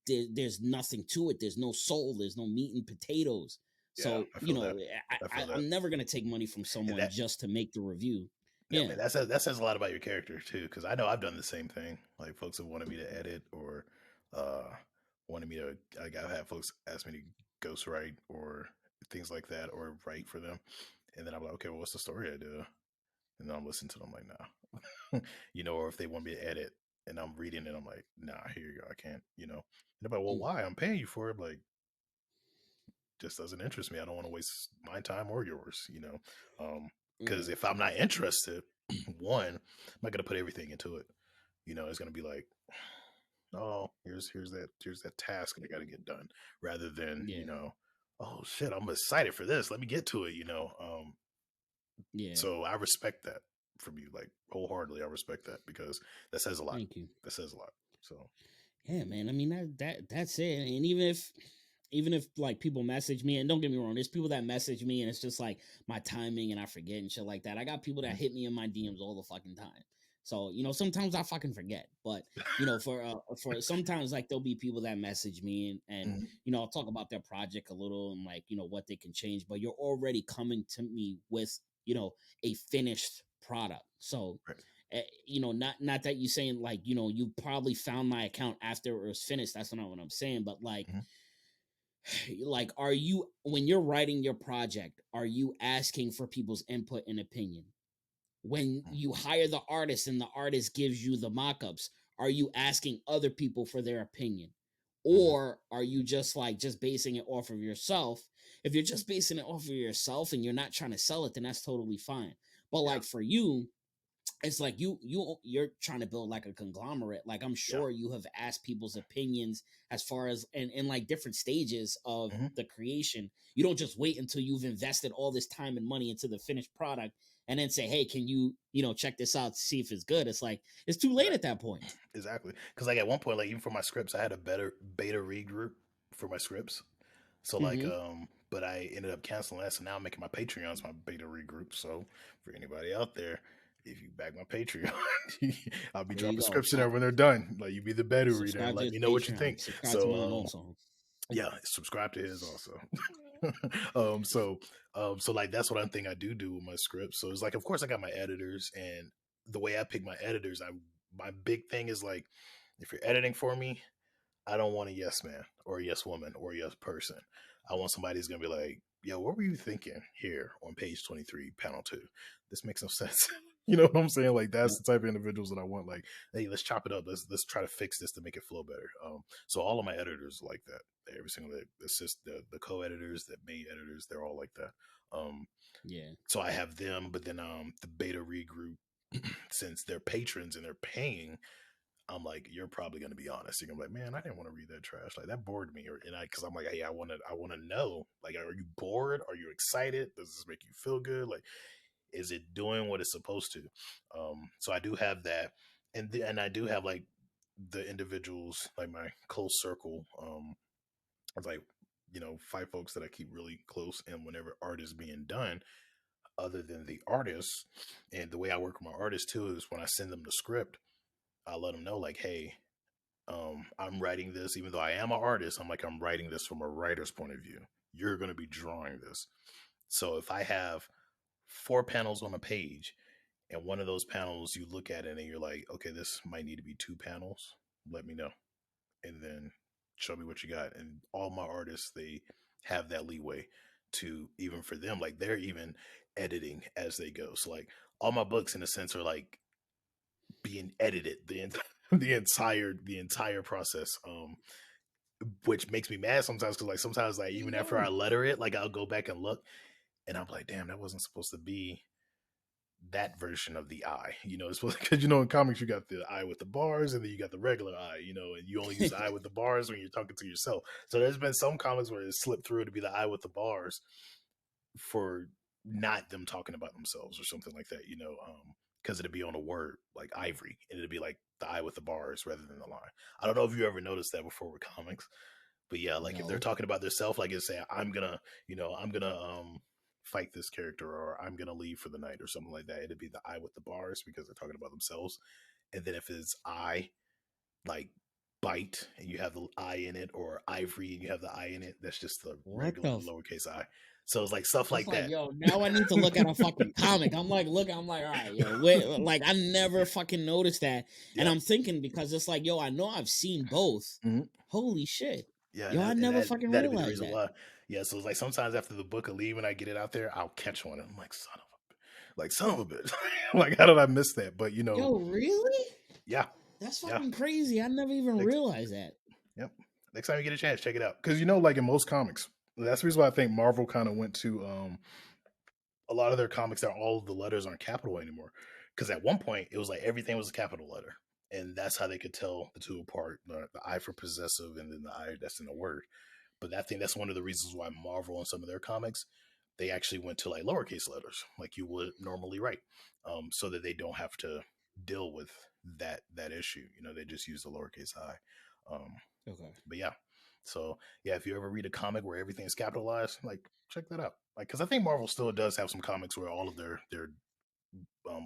there's nothing to it. There's no soul. There's no meat and potatoes. So, I'm never going to take money from someone just to make the review. Yeah, man, that says a lot about your character too. Because I know I've done the same thing. Like folks have wanted me to edit or wanted me to. Like I've had folks ask me to ghostwrite or things like that, or write for them. And then I'm like, okay, well, what's the story idea? And then I'm listening to them like, nah, or if they want me to edit and I'm reading it, I'm like, nah, here you go, I can't, And they're like, well, why? I'm paying you for it. Like, just doesn't interest me. I don't want to waste my time or yours, you know. Because if I'm not interested, one, I'm not gonna put everything into it. You know, it's gonna be like, oh, here's that task I got to get done, rather than you know, oh shit, I'm excited for this. Let me get to it. You know, So I respect that from you, like wholeheartedly. I respect that because that says a lot. Thank you. That says a lot. So yeah, man. I mean that's it. And even if like people message me, and don't get me wrong, there's people that message me and it's just like my timing and I forget and shit like that. I got people that hit me in my DMs all the fucking time. So, you know, sometimes I fucking forget, but you know, for sometimes like there'll be people that message me and you know, I'll talk about their project a little and like, you know, what they can change, but you're already coming to me with, you know, a finished product. So, you know, not that you saying like, you know, you probably found my account after it was finished. That's not what I'm saying, but like, are you, when you're writing your project, are you asking for people's input and opinion? When you hire the artist and the artist gives you the mock-ups, are you asking other people for their opinion? Or are you just basing it off of yourself? If you're just basing it off of yourself and you're not trying to sell it, then that's totally fine. But like for you, it's like you're trying to build like a conglomerate. Like I'm sure you have asked people's opinions as far as in like different stages of the creation. You don't just wait until you've invested all this time and money into the finished product and then say, hey, can you know, check this out to see if it's good. It's like it's too late at that point. Exactly. Because like at one point, like even for my scripts, I had a beta read group for my scripts. So like but I ended up canceling that. So now I'm making my Patreons my beta read group. So for anybody out there, if you back my Patreon, I'll be dropping scripts in there when they're done. Like you be the beta reader and let me know what you think. So yeah, subscribe to his also. So like that's what I think I do with my scripts. So it's like, of course I got my editors, and the way I pick my editors, my big thing is like, if you're editing for me, I don't want a yes man or a yes woman or a yes person. I want somebody who's gonna be like, yo, what were you thinking here on page 23, panel 2? This makes no sense. You know what I'm saying? Like that's the type of individuals that I want. Like, hey, let's chop it up. Let's try to fix this to make it flow better. So all of my editors are like that. Every single assist the co-editors, the main editors, they're all like that. So I have them, but then the beta read group, since they're patrons and they're paying, I'm like, you're probably gonna be honest. You're gonna be like, man, I didn't want to read that trash. Like that bored me. Because I'm like, hey, I want to know. Like, are you bored? Are you excited? Does this make you feel good? Like, is it doing what it's supposed to? So I do have that, and I do have like the individuals, like my close circle. It's like, you know, 5 folks that I keep really close, and whenever art is being done, other than the artists, and the way I work with my artists too is when I send them the script, I let them know like, hey, I'm writing this, even though I am an artist, I'm writing this from a writer's point of view. You're going to be drawing this. So if I have 4 panels on a page, and one of those panels you look at it and you're like, okay, this might need to be 2 panels, let me know. And then show me what you got. And all my artists, they have that leeway to, even for them, like they're even editing as they go. So like all my books in a sense are like being edited the entire process, which makes me mad sometimes, because like sometimes like even after I letter it, like I'll go back and look and I'm like, damn, that wasn't supposed to be that version of the eye, you know. It's because, you know, in comics you got the eye with the bars and then you got the regular eye, you know, and you only use the eye with the bars when you're talking to yourself. So there's been some comics where it slipped through to be the eye with the bars for not them talking about themselves or something like that, you know, because it'd be on a word like ivory and it'd be like the eye with the bars rather than the line. I don't know if you ever noticed that before with comics, but yeah, like if they're talking about themselves, like it's say, I'm gonna fight this character, or I'm gonna leave for the night or something like that, it'd be the eye with the bars because they're talking about themselves. And then if it's I, like bite and you have the I in it, or ivory and you have the I in it, that's just the regular lowercase I. So it's like stuff like that. Yo, now I need to look at a fucking comic. I'm like, all right, yo, wait, like I never fucking noticed that. And I'm thinking, because it's like, yo, I know I've seen both. Holy shit. Yeah, yo, I never fucking realized that. Why. Yeah, so it's like sometimes after the book will leave and I get it out there, I'll catch one and I'm like, son of a bitch. Like, how did I miss that? But you know, yo, really? Yeah, that's fucking crazy. I never even realized that. Yep. Next time you get a chance, check it out. Because, you know, like in most comics, That's the reason why I think Marvel kind of went to a lot of their comics that all of the letters aren't capital anymore. Because at one point it was like everything was a capital letter, and that's how they could tell the two apart: the I for possessive, and then the I that's in the word. But I think that's one of the reasons why Marvel and some of their comics, they actually went to like lowercase letters, like you would normally write, so that they don't have to deal with that issue. You know, they just use the lowercase I. Okay. But yeah, so yeah, if you ever read a comic where everything's capitalized, like check that out. Like, because I think Marvel still does have some comics where all of their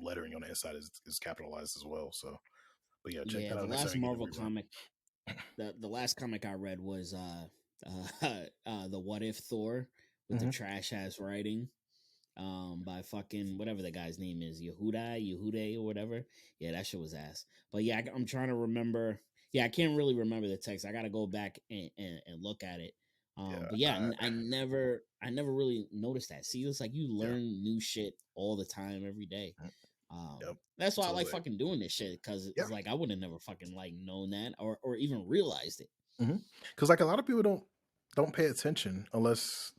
lettering on the inside is capitalized as well. So, but yeah, check Yeah, that the out next time last you get a Marvel rerun. comic, the last comic I read was the What If Thor with the trash ass writing by fucking whatever the guy's name is, Yehude or whatever. Yeah, that shit was ass. But yeah, I'm trying to remember. Yeah, I can't really remember the text. I got to go back and look at it. But yeah, I never really noticed that. See, it's like you learn new shit all the time, every day. That's why so I like like, fucking doing this shit, because it's like I would have never fucking like known that or even realized it. Because like a lot of people don't pay attention unless,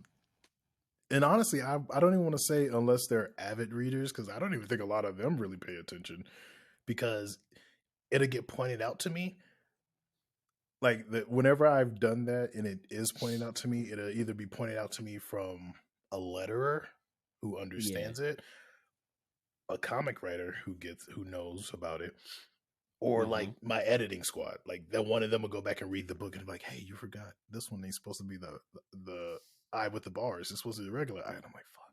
and honestly, I don't even want to say unless they're avid readers, because I don't even think a lot of them really pay attention, because it'll get pointed out to me. Like whenever I've done that and it is pointed out to me, it'll either be pointed out to me from a letterer who understands it, a comic writer who knows about it, or like my editing squad. Like that one of them will go back and read the book and be like, "Hey, you forgot this one ain't supposed to be the I with the bars. It's supposed to be the regular I." And I'm like, "Fuck,"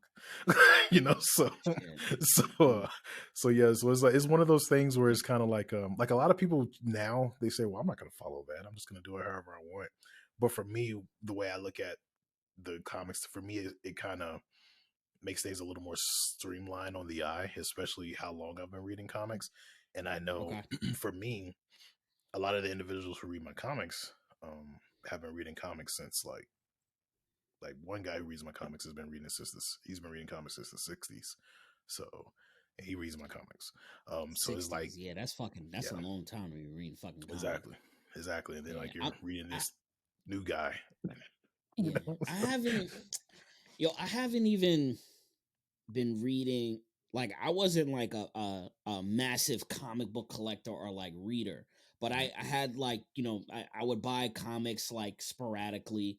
you know. So yeah. So it's one of those things where it's kind of like a lot of people now they say, "Well, I'm not going to follow that. I'm just going to do it however I want." But for me, the way I look at the comics, for me, it kind of makes things a little more streamlined on the eye, especially how long I've been reading comics. And I know for me, a lot of the individuals who read my comics have been reading comics since like one guy who reads my comics has been reading he's been reading comics since the 60s. So he reads my comics. So 60s, it's like, yeah, that's a long time to be reading fucking comics. Exactly. And then like you're reading this new guy. Yeah, I haven't even been reading. Like, I wasn't like a massive comic book collector or like reader, but I had like, I would buy comics like sporadically.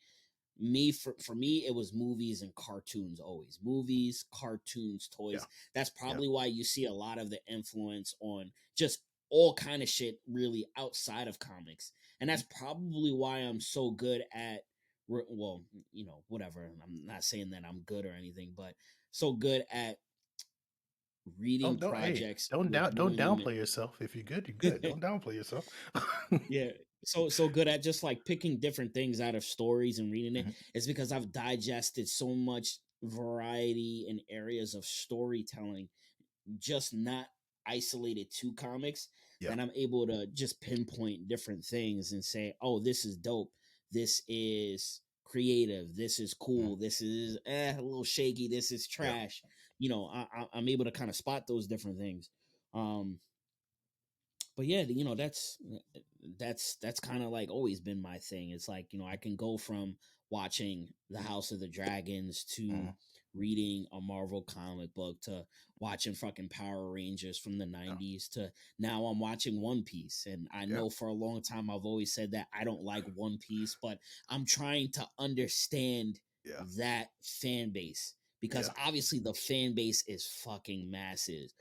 For me, it was movies and cartoons. Always movies, cartoons, toys. That's probably why you see a lot of the influence on just all kind of shit really outside of comics. And that's probably why I'm so good at, well, whatever, I'm not saying that I'm good or anything, but so good at reading projects, don't doing them. downplay yourself. If you're good, you're good. Don't downplay yourself. Yeah, so good at just like picking different things out of stories and reading it. It's because I've digested so much variety in areas of storytelling, just not isolated to comics, that I'm able to just pinpoint different things and say, oh, this is dope, this is creative, this is cool, this is a little shaky, this is trash. I'm able to kind of spot those different things. But yeah, that's kind of like always been my thing. It's like, I can go from watching The House of the Dragons to reading a Marvel comic book to watching fucking Power Rangers from the 90s to now I'm watching One Piece. And I know for a long time I've always said that I don't like One Piece, but I'm trying to understand that fan base, because obviously the fan base is fucking massive.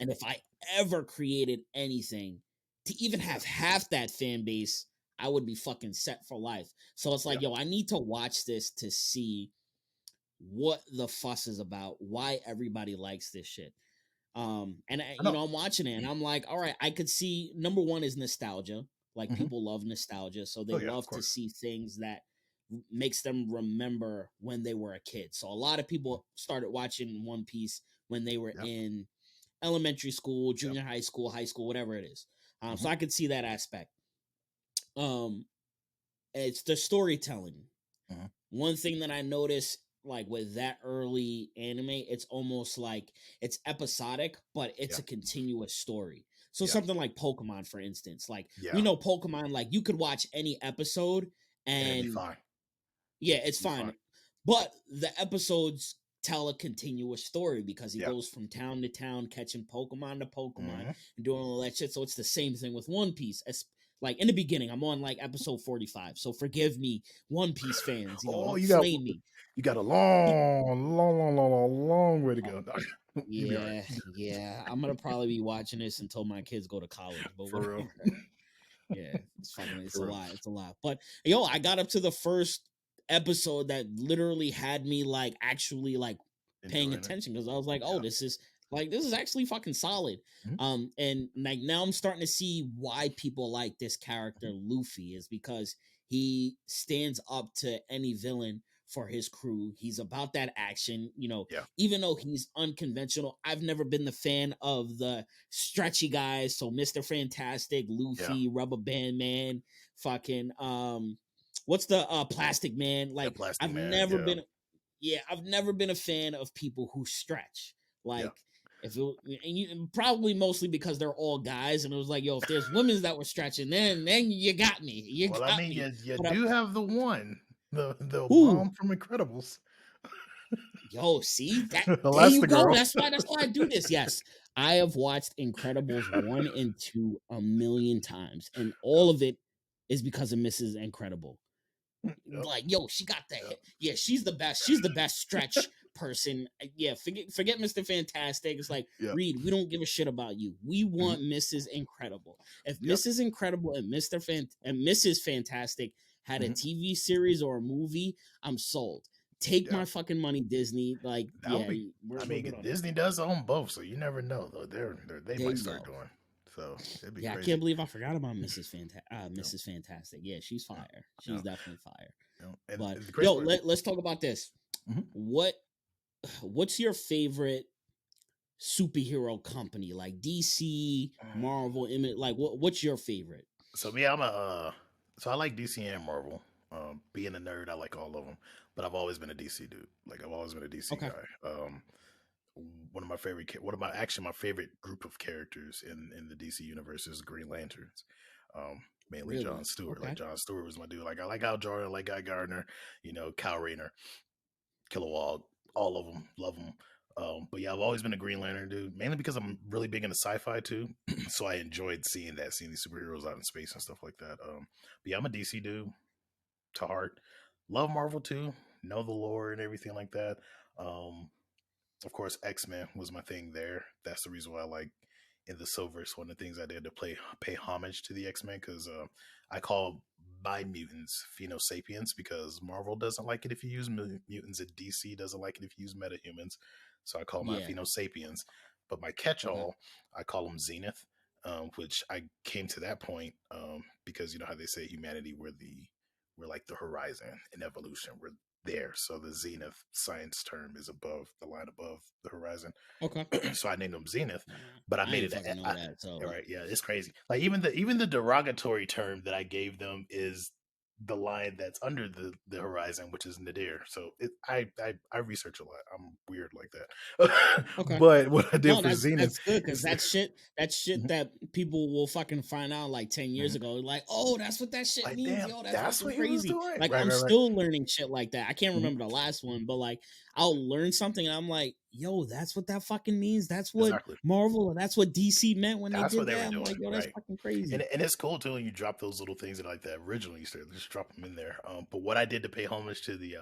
And if I ever created anything to even have half that fan base, I would be fucking set for life. So it's like, yo, I need to watch this to see what the fuss is about, why everybody likes this shit. And I'm watching it and I'm like, all right, I could see, number one is nostalgia. Like, people love nostalgia, so they love to see things that makes them remember when they were a kid. So a lot of people started watching One Piece when they were in elementary school, junior high school, whatever it is. So I could see that aspect. It's the storytelling. One thing that I noticed, like with that early anime, it's almost like it's episodic, but it's a continuous story. So something like Pokemon, for instance, like we know Pokemon, like you could watch any episode and be fine. Yeah, it's fine. But the episodes tell a continuous story because he goes from town to town catching Pokemon to Pokemon and doing all that shit. So it's the same thing with One Piece. Like in the beginning, I'm on like episode 45. So forgive me, One Piece fans. You know, don't flame me. You got a long way to go. Yeah. I'm gonna probably be watching this until my kids go to college. But For real. Yeah, it's a lot. It's a lot. But yo, I got up to the first episode that literally had me like actually like paying attention because I was like, oh, this is actually fucking solid. And like now I'm starting to see why people like this character Luffy is because he stands up to any villain for his crew. He's about that action, you know, even though he's unconventional. I've never been the fan of the stretchy guys. So Mr. Fantastic, Luffy, Rubber Band Man, fucking, what's the Plastic Man? Like, I've never been a fan of people who stretch. Like, if it, and probably mostly because they're all guys, and it was like, yo, if there's women that were stretching, then you got me. You do have the one. The mom from Incredibles. Yo, see that? There you go. Girl. That's why I do this. Yes, I have watched Incredibles 1 and 2 a million times, and all of it is because of Mrs. Incredible. Like, yo, she got the hit. Yeah, she's the best. She's the best stretch person. Yeah, forget Mr. Fantastic. It's like, Reed, we don't give a shit about you. We want Mrs. Incredible. If Mrs. Incredible and Mrs. Fantastic had a TV series or a movie, I'm sold. Take my fucking money, Disney. Like, Disney does own both, so you never know though. They might start doing. So it'd be crazy. I can't believe I forgot about Mrs. Fantastic. Yeah, she's fire. She's definitely fire. But yo, let's talk about this. What's your favorite superhero company? Like DC, Marvel, like what's your favorite? So me, I like DC and Marvel. Being a nerd, I like all of them, but I've always been a DC dude. Like I've always been a DC guy. My favorite group of characters in the DC universe is Green Lanterns. Mainly really? John Stewart. Okay. Like John Stewart was my dude. Like I like Al Jordan, I like Guy Gardner, you know, Kyle Rayner, Kilowog, all of them, love them. But yeah, I've always been a Green Lantern dude, mainly because I'm really big into sci-fi too. So I enjoyed seeing these superheroes out in space and stuff like that. But yeah, I'm a DC dude to heart. Love Marvel too. Know the lore and everything like that. Of course, X-Men was my thing there. That's the reason why I like in the Silververse, one of the things I did to pay homage to the X-Men, because I call my mutants phenosapiens because Marvel doesn't like it if you use mutants and DC doesn't like it if you use metahumans. So I call my phenosapiens. But my catch-all, I call them Zenith, which I came to that point because you know how they say humanity, we're like the horizon in evolution. We're there. So the Zenith science term is above the line above the horizon. Okay. So I named them Zenith, but I made it right. Yeah, it's crazy. Like even the derogatory term that I gave them is the line that's under the horizon, which is nadir. So I research a lot. I'm weird like that. Okay. But what I did for Zenith, that's good because that shit that people will fucking find out like 10 years ago. Like, oh, that's what that shit like, means. Damn, yo, that's what crazy. Like right, I'm still learning shit like that. I can't remember the last one, but like I'll learn something and I'm like, yo, that's what that fucking means. That's what Marvel or that's what DC meant when they did that. I'm like, yo, that's fucking crazy. And it's cool too when you drop those little things that like that originally. You just drop them in there. But what I did to pay homage to the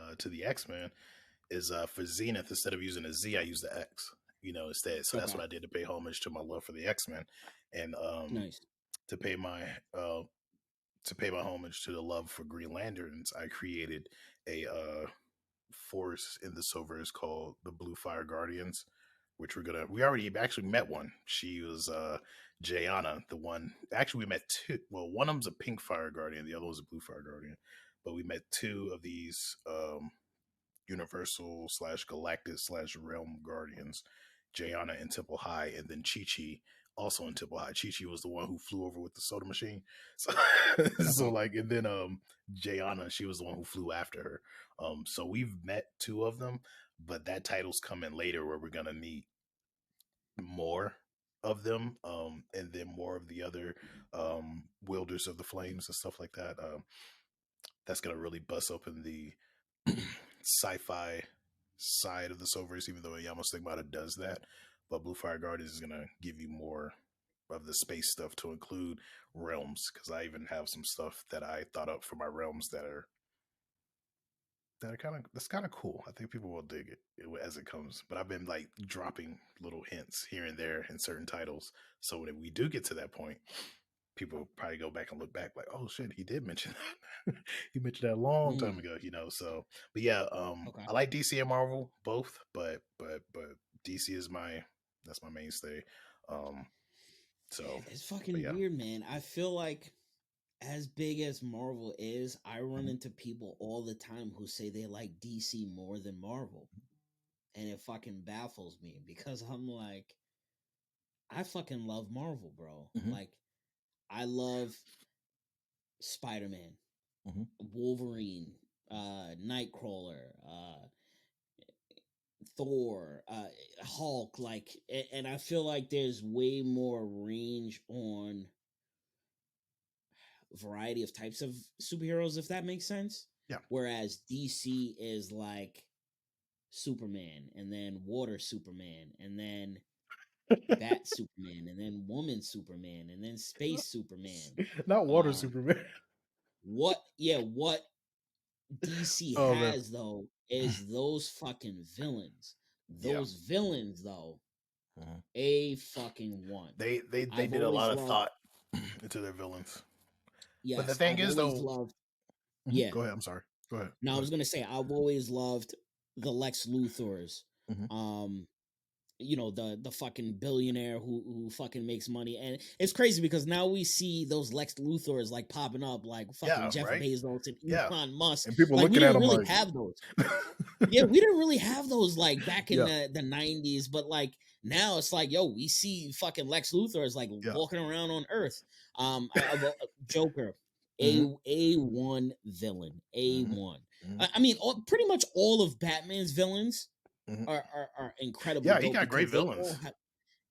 X-Men is for Zenith, instead of using a Z, I used the X. You know, instead. So that's what I did to pay homage to my love for the X-Men, and to pay my homage to the love for Green Lanterns, I created a force in the Silververse called the Blue Fire Guardians, which we already actually met one. She was Jayana, the one. Actually, we met two. Well, one of them's a Pink Fire Guardian, the other was a Blue Fire Guardian. But we met two of these Universal / Galactic / Realm Guardians, Jayana in Temple High, and then Chi-Chi also in Temple High. Chi-Chi was the one who flew over with the soda machine. So, and then Jayana, she was the one who flew after her. So we've met two of them, but that title's coming later where we're gonna meet more of them, and then more of the other wielders of the flames and stuff like that. That's gonna really bust open the sci-fi side of the Soulverse, even though Yama Stigmata does that. But Blue Fire Guardians is gonna give you more of the space stuff to include realms, because I even have some stuff that I thought up for my realms that are that's kind of cool. I think people will dig it as it comes. But I've been like dropping little hints here and there in certain titles, so when we do get to that point, people will probably go back and look back like, oh shit, he did mention that. He mentioned that a long time ago, you know. So, but yeah, I like DC and Marvel both, but DC is that's my mainstay. So it's fucking weird, man. I feel like as big as Marvel is, I run into people all the time who say they like DC more than Marvel. And it fucking baffles me because I'm like, I fucking love Marvel, bro. Like, I love Spider-Man, Wolverine, Nightcrawler, Thor, Hulk, like, and I feel like there's way more range on variety of types of superheroes, if that makes sense. Yeah. Whereas DC is like Superman, and then Water Superman, and then Bat Superman, and then Woman Superman, and then Space Superman. Not Water Superman. What DC has though is those fucking villains. Those villains though, a fucking one. They did a lot of thought into their villains. Yes, but the thing is though, Go ahead. I'm sorry. Go ahead. No, I was gonna say I've always loved the Lex Luthors. You know, the fucking billionaire who fucking makes money. And it's crazy because now we see those Lex Luthors like popping up like fucking Jeff Bezos and Elon Musk. And people like, looking at them really like... have those. Yeah, we didn't really have those like back in the 90s, but like now it's like, yo, we see fucking Lex Luthors like walking around on Earth. Joker, A1 villain, A1. I mean, pretty much all of Batman's villains are incredible. Yeah, he got great villains.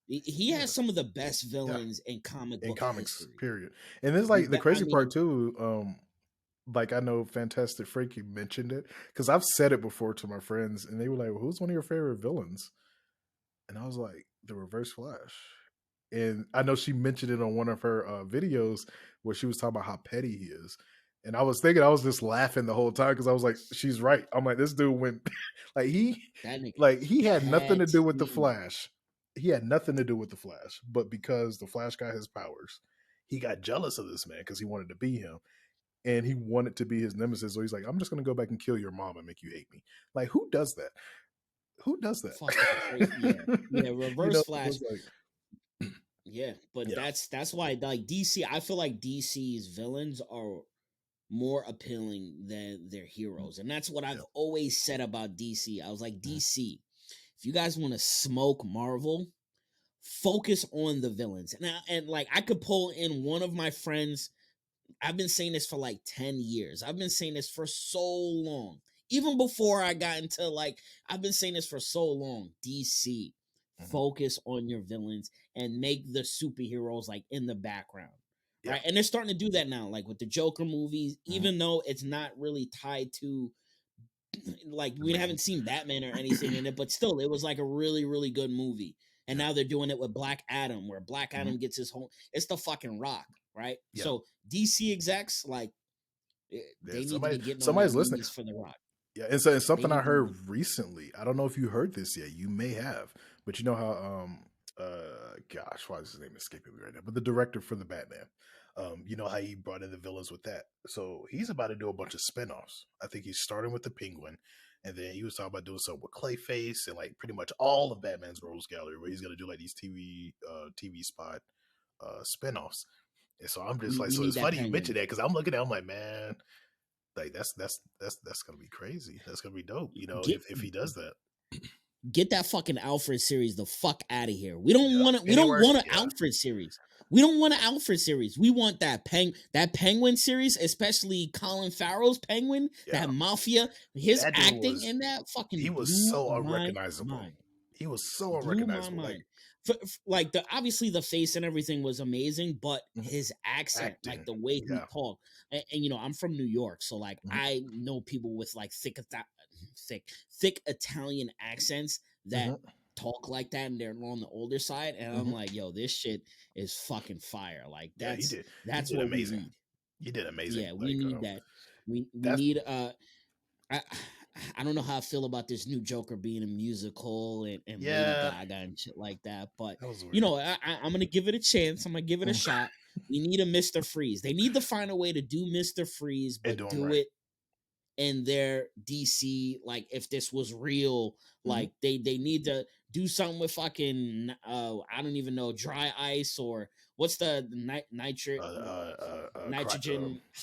He has some of the best villains in comics history. Period. And it's like the crazy part too. Like I know Fantastic Frankie mentioned it because I've said it before to my friends, and they were like, well, "Who's one of your favorite villains?" And I was like, "The Reverse Flash." And I know she mentioned it on one of her videos where she was talking about how petty he is. And I was thinking, I was just laughing the whole time because I was like, she's right. I'm like, this dude went like he had nothing to do with the Flash. He had nothing to do with the Flash, but because the Flash got his powers, he got jealous of this man because he wanted to be him. And he wanted to be his nemesis. So he's like, I'm just going to go back and kill your mom and make you hate me. Like, who does that? Who does that? Yeah, Reverse Flash. Like, yeah, but that's why like DC, I feel like DC's villains are more appealing than their heroes. And that's what I've always said about DC. I was like, DC, if you guys want to smoke Marvel, focus on the villains. And like I could pull in one of my friends. I've been saying this for like 10 years. I've been saying this for so long. Even before I got into like, I've been saying this for so long. DC, focus on your villains and make the superheroes like in the background. Right. And they're starting to do that now, like with the Joker movies, even though it's not really tied to like we haven't seen Batman or anything in it, but still it was like a really, really good movie. And now they're doing it with Black Adam, where Black Adam gets his whole it's the fucking Rock, right? So DC execs, like they need to be getting somebody's on listening for the Rock. Yeah, and so it's something I heard recently. I don't know if you heard this yet. You may have, but you know how gosh, why is his name escaping me right now? But the director for the Batman, you know how he brought in the villains with that. So he's about to do a bunch of spinoffs. I think he's starting with the Penguin, and then he was talking about doing something with Clayface and like pretty much all of Batman's rogues gallery, where he's gonna do like these TV spot spinoffs. And so I'm just like, so it's funny you mentioned that because I'm looking at, I'm like, man, like that's gonna be crazy. That's gonna be dope, you know, if he does that. Get that fucking Alfred series the fuck out of here. We don't want to. We don't want an Alfred series. We don't want an Alfred series. We want that Penguin series, especially Colin Farrell's Penguin. That Mafia, his acting in that fucking. He was so unrecognizable. He was so unrecognizable. Like obviously the face and everything was amazing, but his accent, like the way he talked, and you know, I'm from New York, so like I know people with like thick thick Italian accents that talk like that, and they're on the older side. And I'm like, yo, this shit is fucking fire. Like Yeah, he that's did what we amazing. need. He did amazing. Yeah, we need that. We that's need I I don't know how I feel about this new Joker being a musical and Lady yeah, Gaga and shit like that. But that was weird. you know, I'm gonna give it a chance. I'm gonna give it a shot. We need a Mr. Freeze. They need to find a way to do Mr. Freeze, but do right. it in their DC. Like if this was real, like they need to do something with fucking I don't even know, dry ice, or what's the nitrogen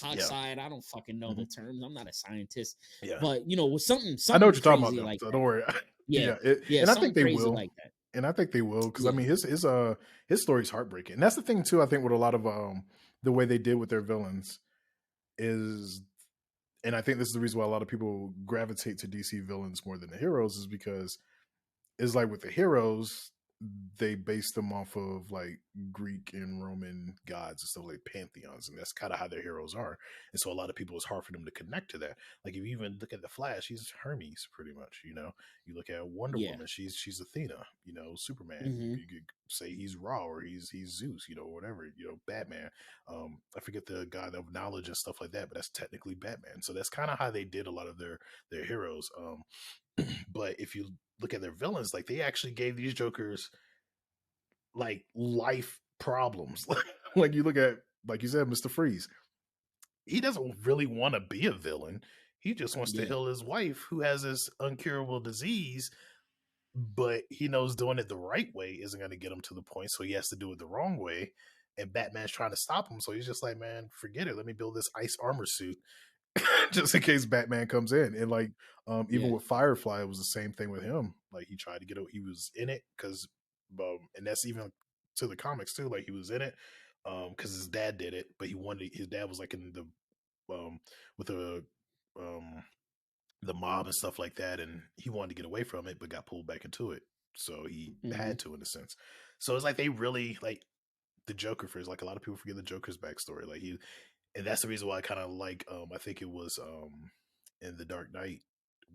oxide. I don't fucking know the terms. I'm not a scientist. Yeah, but you know, with something I know what you're talking about, like so that. don't worry. Yeah, and I think they crazy will. Like that. And I think they will, because I mean his story's heartbreaking. And that's the thing too. I think with a lot of the way they did with their villains is, and I think this is the reason why a lot of people gravitate to DC villains more than the heroes, is because it's like with the heroes, they base them off of like Greek and Roman gods and stuff, like pantheons, and that's kind of how their heroes are. And so a lot of people, it's hard for them to connect to that. Like if you even look at the Flash, he's Hermes pretty much. You know, you look at Wonder Woman, she's Athena. You know, Superman, you could say he's Ra, or he's Zeus. You know, whatever. You know, Batman. I forget the god of knowledge and stuff like that, but that's technically Batman. So that's kind of how they did a lot of their heroes. But if you look at their villains, like they actually gave these Jokers like life problems. Like you look at, like you said, Mr. Freeze. He doesn't really want to be a villain. He just wants to heal his wife who has this uncurable disease, but he knows doing it the right way isn't going to get him to the point, so he has to do it the wrong way. And Batman's trying to stop him, so he's just like, man, forget it. Let me build this ice armor suit just in case Batman comes in. And like even with Firefly, it was the same thing with him. Like he tried to get out, he was in it because and that's even to the comics too, like he was in it because his dad did it, but his dad was like in the with the mob and stuff like that, and he wanted to get away from it but got pulled back into it, so he had to, in a sense. So it's like they really, like the Joker, for like a lot of people forget the Joker's backstory, like and that's the reason why I kind of like I think it was in The Dark Knight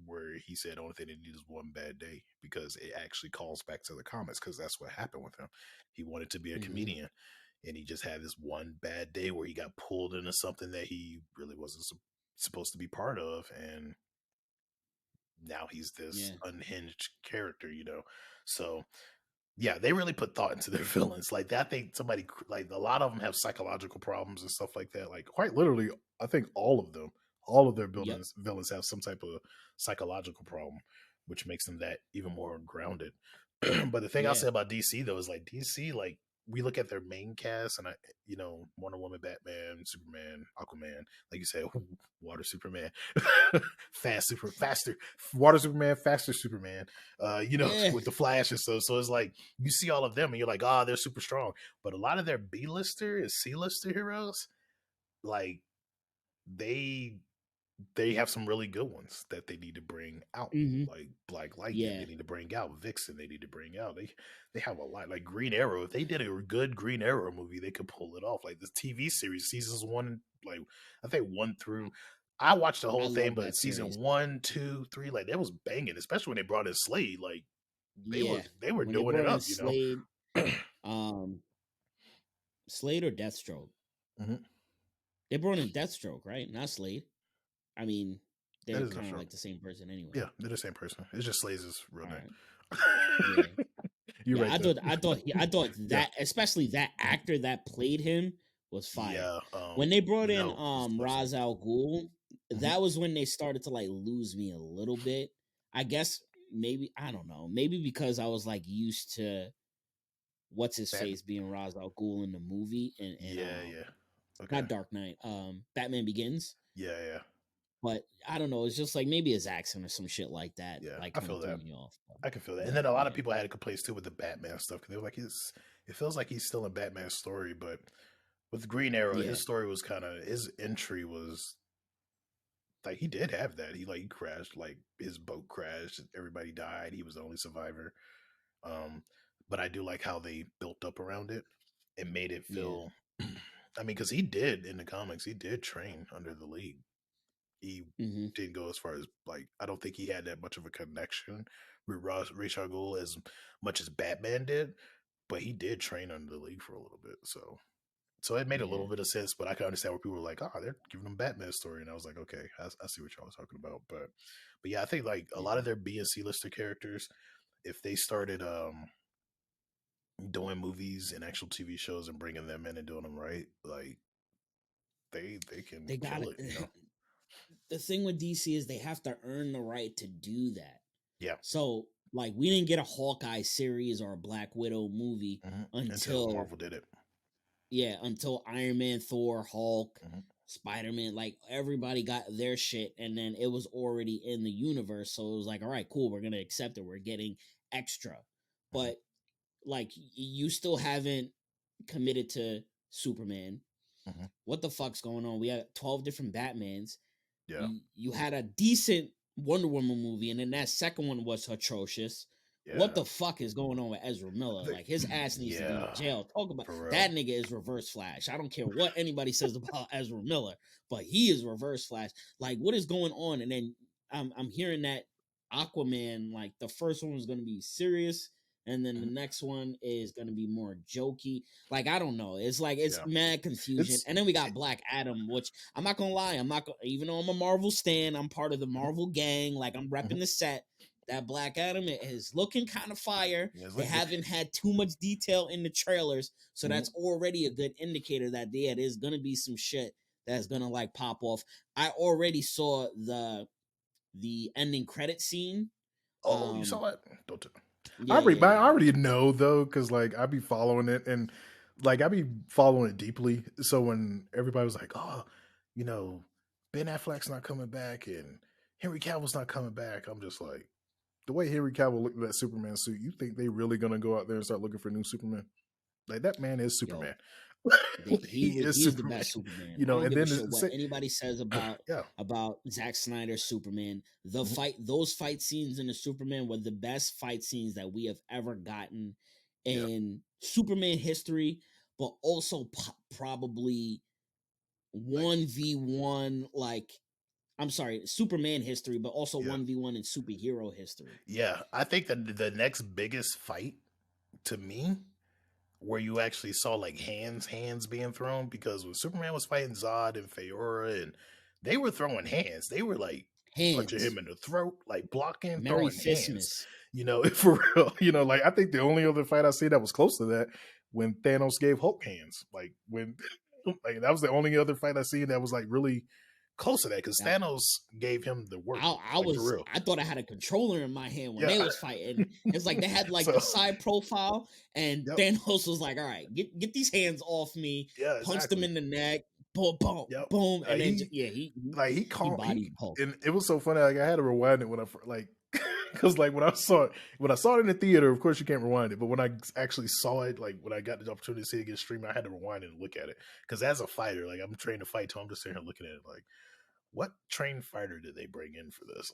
where he said only thing they need is one bad day, because it actually calls back to the comics, because that's what happened with him. He wanted to be a comedian, and he just had this one bad day where he got pulled into something that he really wasn't supposed to be part of, and now he's this unhinged character, you know. So yeah, they really put thought into their villains. Like that, I think somebody, like a lot of them have psychological problems and stuff like that. Like quite literally, I think all of their villains have some type of psychological problem, which makes them that even more grounded. But the thing I'll say about DC though is like DC, like we look at their main cast, and you know, Wonder Woman, Batman, Superman, Aquaman, like you said, Water Superman, faster, Water Superman, faster Superman, you know, with the Flash and stuff. So it's like you see all of them, and you're like, they're super strong. But a lot of their B-lister and C-lister heroes, like they have some really good ones that they need to bring out, like Black Lightning. They need to bring out Vixen. They need to bring out. They have a lot, like Green Arrow. If they did a good Green Arrow movie, they could pull it off. Like this TV series, seasons 1, like I think 1 through. I watched the whole thing, but season 1, 2, 3, like that was banging. Especially when they brought in Slade, like they were when doing it up. You Slade, know, Slade or Deathstroke. They brought in Deathstroke, right? Not Slade. I mean, they're kind of like the same person anyway. Yeah, they're the same person. It's just Slade's real name. Right. You're right. I thought that, especially that actor that played him, was fire. Yeah, when they brought in Ra's al Ghul, that was when they started to like lose me a little bit. I guess maybe, I don't know, maybe because I was like used to what's his face being Ra's al Ghul in the movie, and not Dark Knight, Batman Begins. Yeah. But I don't know. It's just like maybe his accent or some shit like that. Yeah, like I feel that. Me off. I can feel that. And then a lot of people had complaints too with the Batman stuff, because they were like, it feels like he's still in Batman's story. But with Green Arrow, his story was his entry was like he did have that. He crashed, like his boat crashed, everybody died. He was the only survivor. But I do like how they built up around it and made it feel. I mean, because he did in the comics, he did train under the League. he didn't go as far as like I don't think he had that much of a connection with Ra's al Ghul as much as Batman did, but he did train under the League for a little bit, so it made a little bit of sense. But I can understand where people were like, "Oh, they're giving him Batman story," and I was like, "Okay, I see what y'all was talking about." But yeah, I think like a lot of their B and C lister characters, if they started doing movies and actual TV shows and bringing them in and doing them right, like they can kill it, you know. The thing with DC is they have to earn the right to do that. Yeah. So like we didn't get a Hawkeye series or a Black Widow movie until Marvel did it. Yeah, until Iron Man, Thor, Hulk, Spider-Man, like everybody got their shit, and then it was already in the universe. So it was like, all right, cool, we're gonna accept it. We're getting extra, but like you still haven't committed to Superman. What the fuck's going on? We had 12 different Batmans. Yeah, you had a decent Wonder Woman movie, and then that second one was atrocious. Yeah. What the fuck is going on with Ezra Miller? Like his ass needs to be in jail. Talk about that nigga is Reverse Flash. I don't care what anybody says about Ezra Miller, but he is Reverse Flash. Like what is going on? And then I'm hearing that Aquaman, like the first one was going to be serious, and then the next one is going to be more jokey. Like I don't know. It's like it's mad confusion. And then we got Black Adam, which I'm not gonna lie, even though I'm a Marvel stan, I'm part of the Marvel gang. Like I'm repping the set. That Black Adam is looking kind of fire. They haven't had too much detail in the trailers, so that's already a good indicator that there's gonna be some shit that's gonna like pop off. I already saw the ending credit scene. Oh, you saw it? Don't tell. I already know though, because like I be following it and like I be following it deeply. So when everybody was like, "Oh, you know, Ben Affleck's not coming back and Henry Cavill's not coming back," I'm just like, the way Henry Cavill looked at that Superman suit, you think they really gonna go out there and start looking for new Superman? Like that man is Superman. He's the best Superman. You know, I don't and give then a shit what anybody says about Zack Snyder's Superman. Those fight scenes in the Superman were the best fight scenes that we have ever gotten in Superman history, but also probably 1v1 like I'm sorry, Superman history, but also 1v1 in superhero history. Yeah, I think that the next biggest fight to me, where you actually saw like hands being thrown, because when Superman was fighting Zod and Feora, and they were throwing hands, they were like punching him in the throat, like blocking, throwing hands. You know, for real. You know, like I think the only other fight I see that was close to that when Thanos gave Hulk hands. Like when, like that was the only other fight I see that was like really close to that, because Thanos gave him the work. I thought I had a controller in my hand when they was fighting. It's like they had like the side profile, and Thanos was like, "All right, get these hands off me." Punched him in the neck. Boom, boom, boom, and then he caught. And it was so funny. Like I had to rewind it when I like. Because like when I saw it in the theater, of course you can't rewind it. But when I actually saw it, like when I got the opportunity to see it get streamed, I had to rewind it and look at it. Because as a fighter, like I'm trained to fight, so I'm just sitting here looking at it like, what trained fighter did they bring in for this?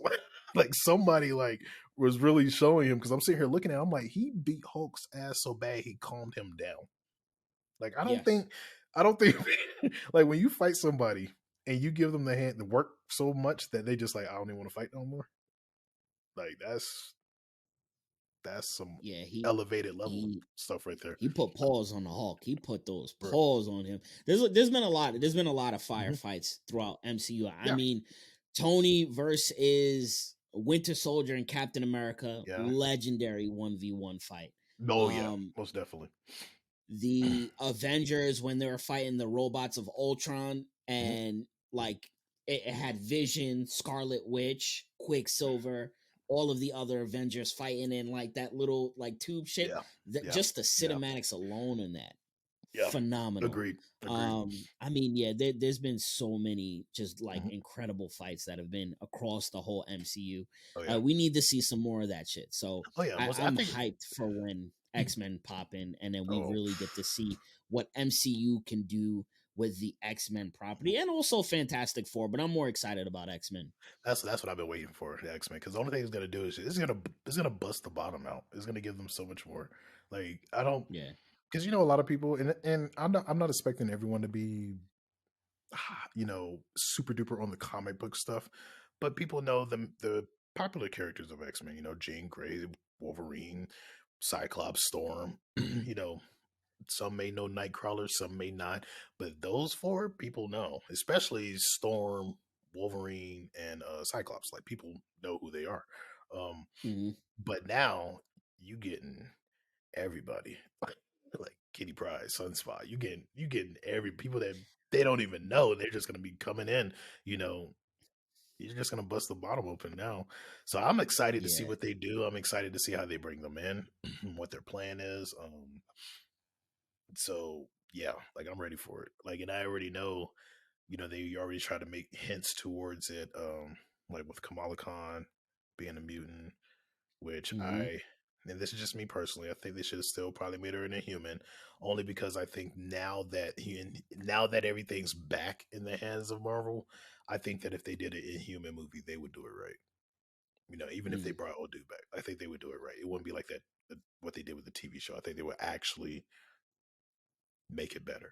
Like somebody like was really showing him, because I'm sitting here looking at him, I'm like, he beat Hulk's ass so bad he calmed him down. Like I don't think like when you fight somebody and you give them the hand to work so much that they just like, I don't even want to fight no more. Like that's some elevated level stuff right there. He put paws on the Hulk. He put those paws on him. There's been a lot of firefights throughout MCU. I mean, Tony versus Winter Soldier and Captain America, legendary 1v1 fight. Most definitely. The Avengers, when they were fighting the robots of Ultron, and like it had Vision, Scarlet Witch, Quicksilver, all of the other Avengers fighting in like that little like tube ship. Just the cinematics alone in that, phenomenal. Agreed. I mean, there's been so many just like incredible fights that have been across the whole MCU. We need to see some more of that shit. So I'm hyped for when X-Men pop in, and then we really get to see what MCU can do with the X-Men property, and also Fantastic Four. But I'm more excited about X-Men. That's what I've been waiting for, the X-Men, because the only thing it's gonna do is it's gonna bust the bottom out. It's gonna give them so much more. Like because a lot of people, and I'm not expecting everyone to be super duper on the comic book stuff, but people know the popular characters of X-Men, Jean Grey, Wolverine, Cyclops, Storm, some may know Nightcrawler, some may not, but those four people know, especially Storm, Wolverine, and Cyclops. Like people know who they are. But now you getting everybody, like Kitty Pryde, Sunspot. You getting every people that they don't even know. They're just gonna be coming in. You're just gonna bust the bottom open now. So I'm excited to see what they do. I'm excited to see how they bring them in, what their plan is. So yeah, like I'm ready for it. Like, and I already know, they already try to make hints towards it. Like with Kamala Khan being a mutant, which and this is just me personally, I think they should have still probably made her an Inhuman, only because I think now that everything's back in the hands of Marvel, I think that if they did an Inhuman movie, they would do it right. Even if they brought old dude back, I think they would do it right. It wouldn't be like that what they did with the TV show. I think they would actually make it better.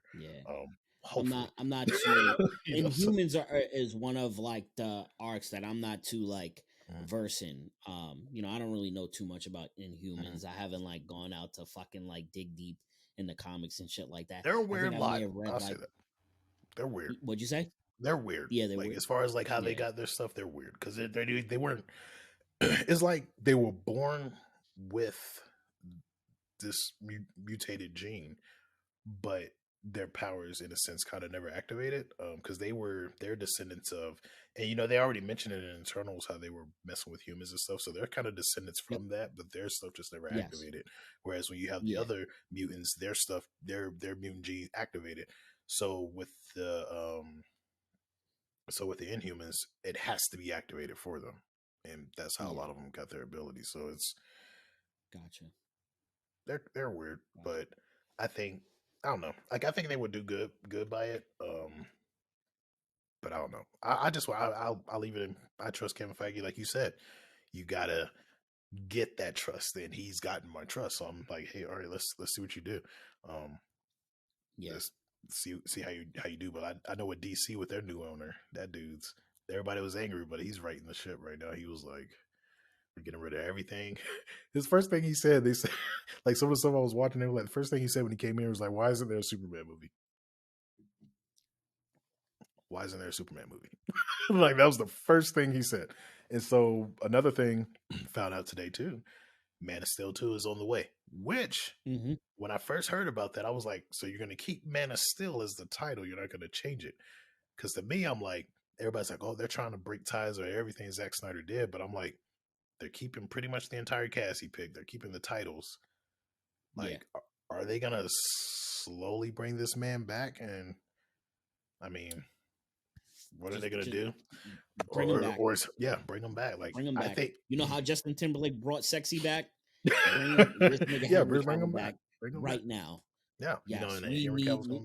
Hopefully. I'm not too. Inhumans is one of like the arcs that I'm not too like versed in. I don't really know too much about Inhumans. I haven't like gone out to fucking like dig deep in the comics and shit like that. They're a weird lot. I'll say that. They're weird. What'd you say? They're weird. Yeah, they're like weird. As far as like how they got their stuff, they're weird because they weren't. It's like they were born with this mutated gene, but their powers in a sense kind of never activated because they're descendants of, and they already mentioned it in Eternals how they were messing with humans and stuff, so they're kind of descendants from that, but their stuff just never activated. Whereas when you have the other mutants, their stuff, their mutant gene activated. So with the Inhumans, it has to be activated for them, and that's how a lot of them got their ability. So it's gotcha. They're weird, but I don't know. Like I think they would do good by it. But I don't know. I'll leave it in. I trust Kevin Feige, like you said. You gotta get that trust, and he's gotten my trust. So I'm like, hey, all right, let's see what you do. Let's see how you do. But I know with DC with their new owner, everybody was angry, but he's righting the ship right now. He was like, we're getting rid of everything. His first thing he said, they said, like some of the stuff I was watching, they were like, the first thing he said when he came in was like, why isn't there a Superman movie? Why isn't there a Superman movie? Like that was the first thing he said. And so another thing found out today too, Man of Steel 2 is on the way, which when I first heard about that, I was like, so you're going to keep Man of Steel as the title. You're not going to change it. Because to me, I'm like, everybody's like, oh, they're trying to break ties or everything Zack Snyder did. But I'm like, they're keeping pretty much the entire cast he picked. They're keeping the titles. Like, are they going to slowly bring this man back? And I mean, what are they going to do? Bring him back. Bring him back. Like, bring him back. I think, how Justin Timberlake brought Sexy back? Bring him back right now. Yeah, yes, we need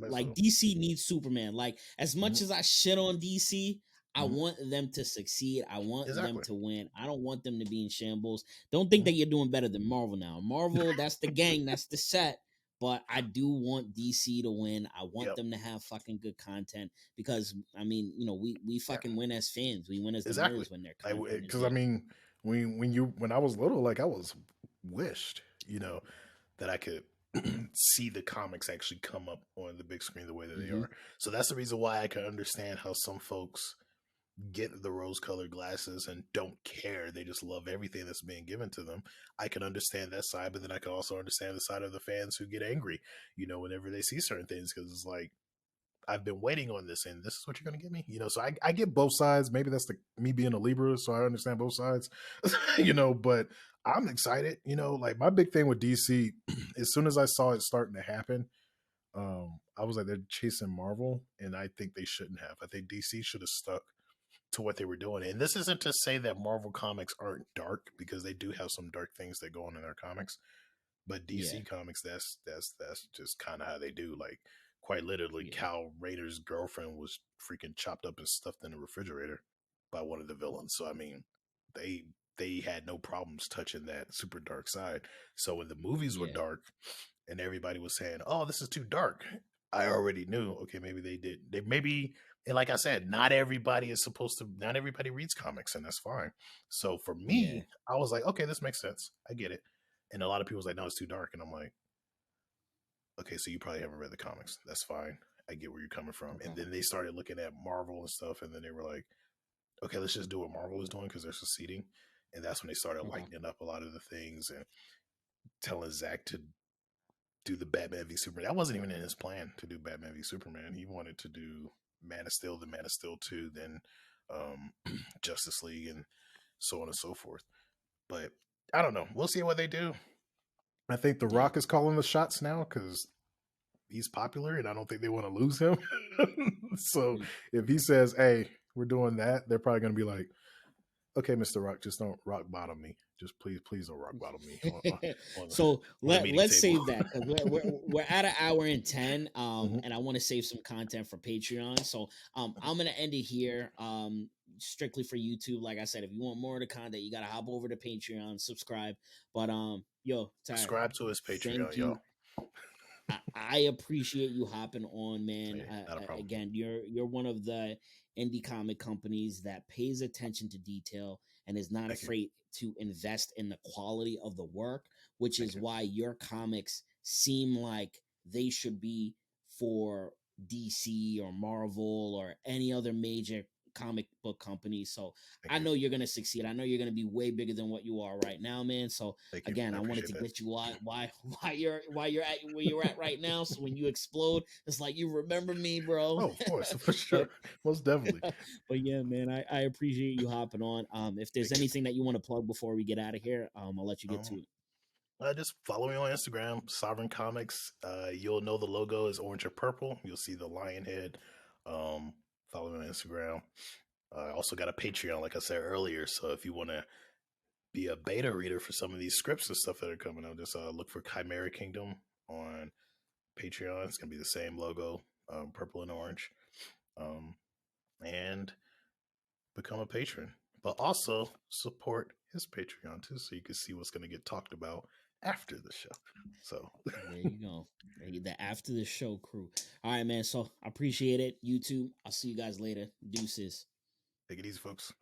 like DC needs Superman. Like as much as I shit on DC, I want them to succeed. I want them to win. I don't want them to be in shambles. Don't think that you're doing better than Marvel now. Marvel, that's the gang, that's the set. But I do want DC to win. I want them to have fucking good content because I mean, we fucking win as fans. We win as the nerds when they're content. Because I mean, when I was little, like I was wished, that I could see the comics actually come up on the big screen the way that they are. So that's the reason why I can understand how some folks get the rose-colored glasses and don't care. They just love everything that's being given to them. I can understand that side, but then I can also understand the side of the fans who get angry, whenever they see certain things, because it's like, I've been waiting on this, and this is what you're going to give me, So I get both sides. Maybe that's me being a Libra, so I understand both sides, But I'm excited, Like my big thing with DC, as soon as I saw it starting to happen, I was like, they're chasing Marvel, and I think they shouldn't have. I think DC should have stuck to what they were doing. And this isn't to say that Marvel comics aren't dark, because they do have some dark things that go on in their comics. But DC comics, that's just kind of how they do. Like, quite literally, Kal Rayner's girlfriend was freaking chopped up and stuffed in the refrigerator by one of the villains. So I mean, they had no problems touching that super dark side. So when the movies were dark and everybody was saying, "Oh, this is too dark," I already knew, okay, maybe maybe And like I said, not everybody reads comics, and that's fine. So for me, I was like, okay, this makes sense. I get it. And a lot of people was like, no, it's too dark. And I'm like, okay, so you probably haven't read the comics. That's fine. I get where you're coming from. Okay. And then they started looking at Marvel and stuff, and then they were like, okay, let's just do what Marvel is doing because they're succeeding. And that's when they started lightening up a lot of the things and telling Zach to do the Batman v Superman. That wasn't even in his plan to do Batman v Superman. He wanted to do Man of Steel, then Man of Steel 2, then Justice League, and so on and so forth. But I don't know. We'll see what they do. I think The Rock is calling the shots now because he's popular, and I don't think they want to lose him. So if he says, hey, we're doing that, they're probably going to be like, okay, Mr. Rock, just don't rock bottom me. Just please don't rock bottom me. So let's save that because we're at an hour and 10, and I want to save some content for Patreon. So I'm gonna end it here. Strictly for YouTube. Like I said, if you want more of the content, you gotta hop over to Patreon, subscribe. But yo, Ty, subscribe to his Patreon, yo. I appreciate you hopping on, man. Again, you're one of the indie comic companies that pays attention to detail and is not afraid to invest in the quality of the work, which is why your comics seem like they should be for DC or Marvel or any other major comic book company. So I know you're going to succeed. I know you're going to be way bigger than what you are right now, man. So again, I wanted to get you why you're at where you're at right now. So when you explode, it's like, you remember me, bro. Oh, of course, for sure. Most definitely. But yeah, man, I appreciate you hopping on. If there's anything that you want to plug before we get out of here, I'll let you get to it. Just follow me on Instagram, Sovereign Comics. You'll know the logo is orange or purple. You'll see the lion head. Follow me on Instagram. I also got a Patreon, like I said earlier. So if you want to be a beta reader for some of these scripts and stuff that are coming out, just look for Chimera Kingdom on Patreon. It's going to be the same logo, purple and orange. And become a patron. But also support his Patreon too, so you can see what's going to get talked about after the show. So there you go. The after the show crew. All right, man. So I appreciate it. YouTube. I'll see you guys later. Deuces. Take it easy, folks.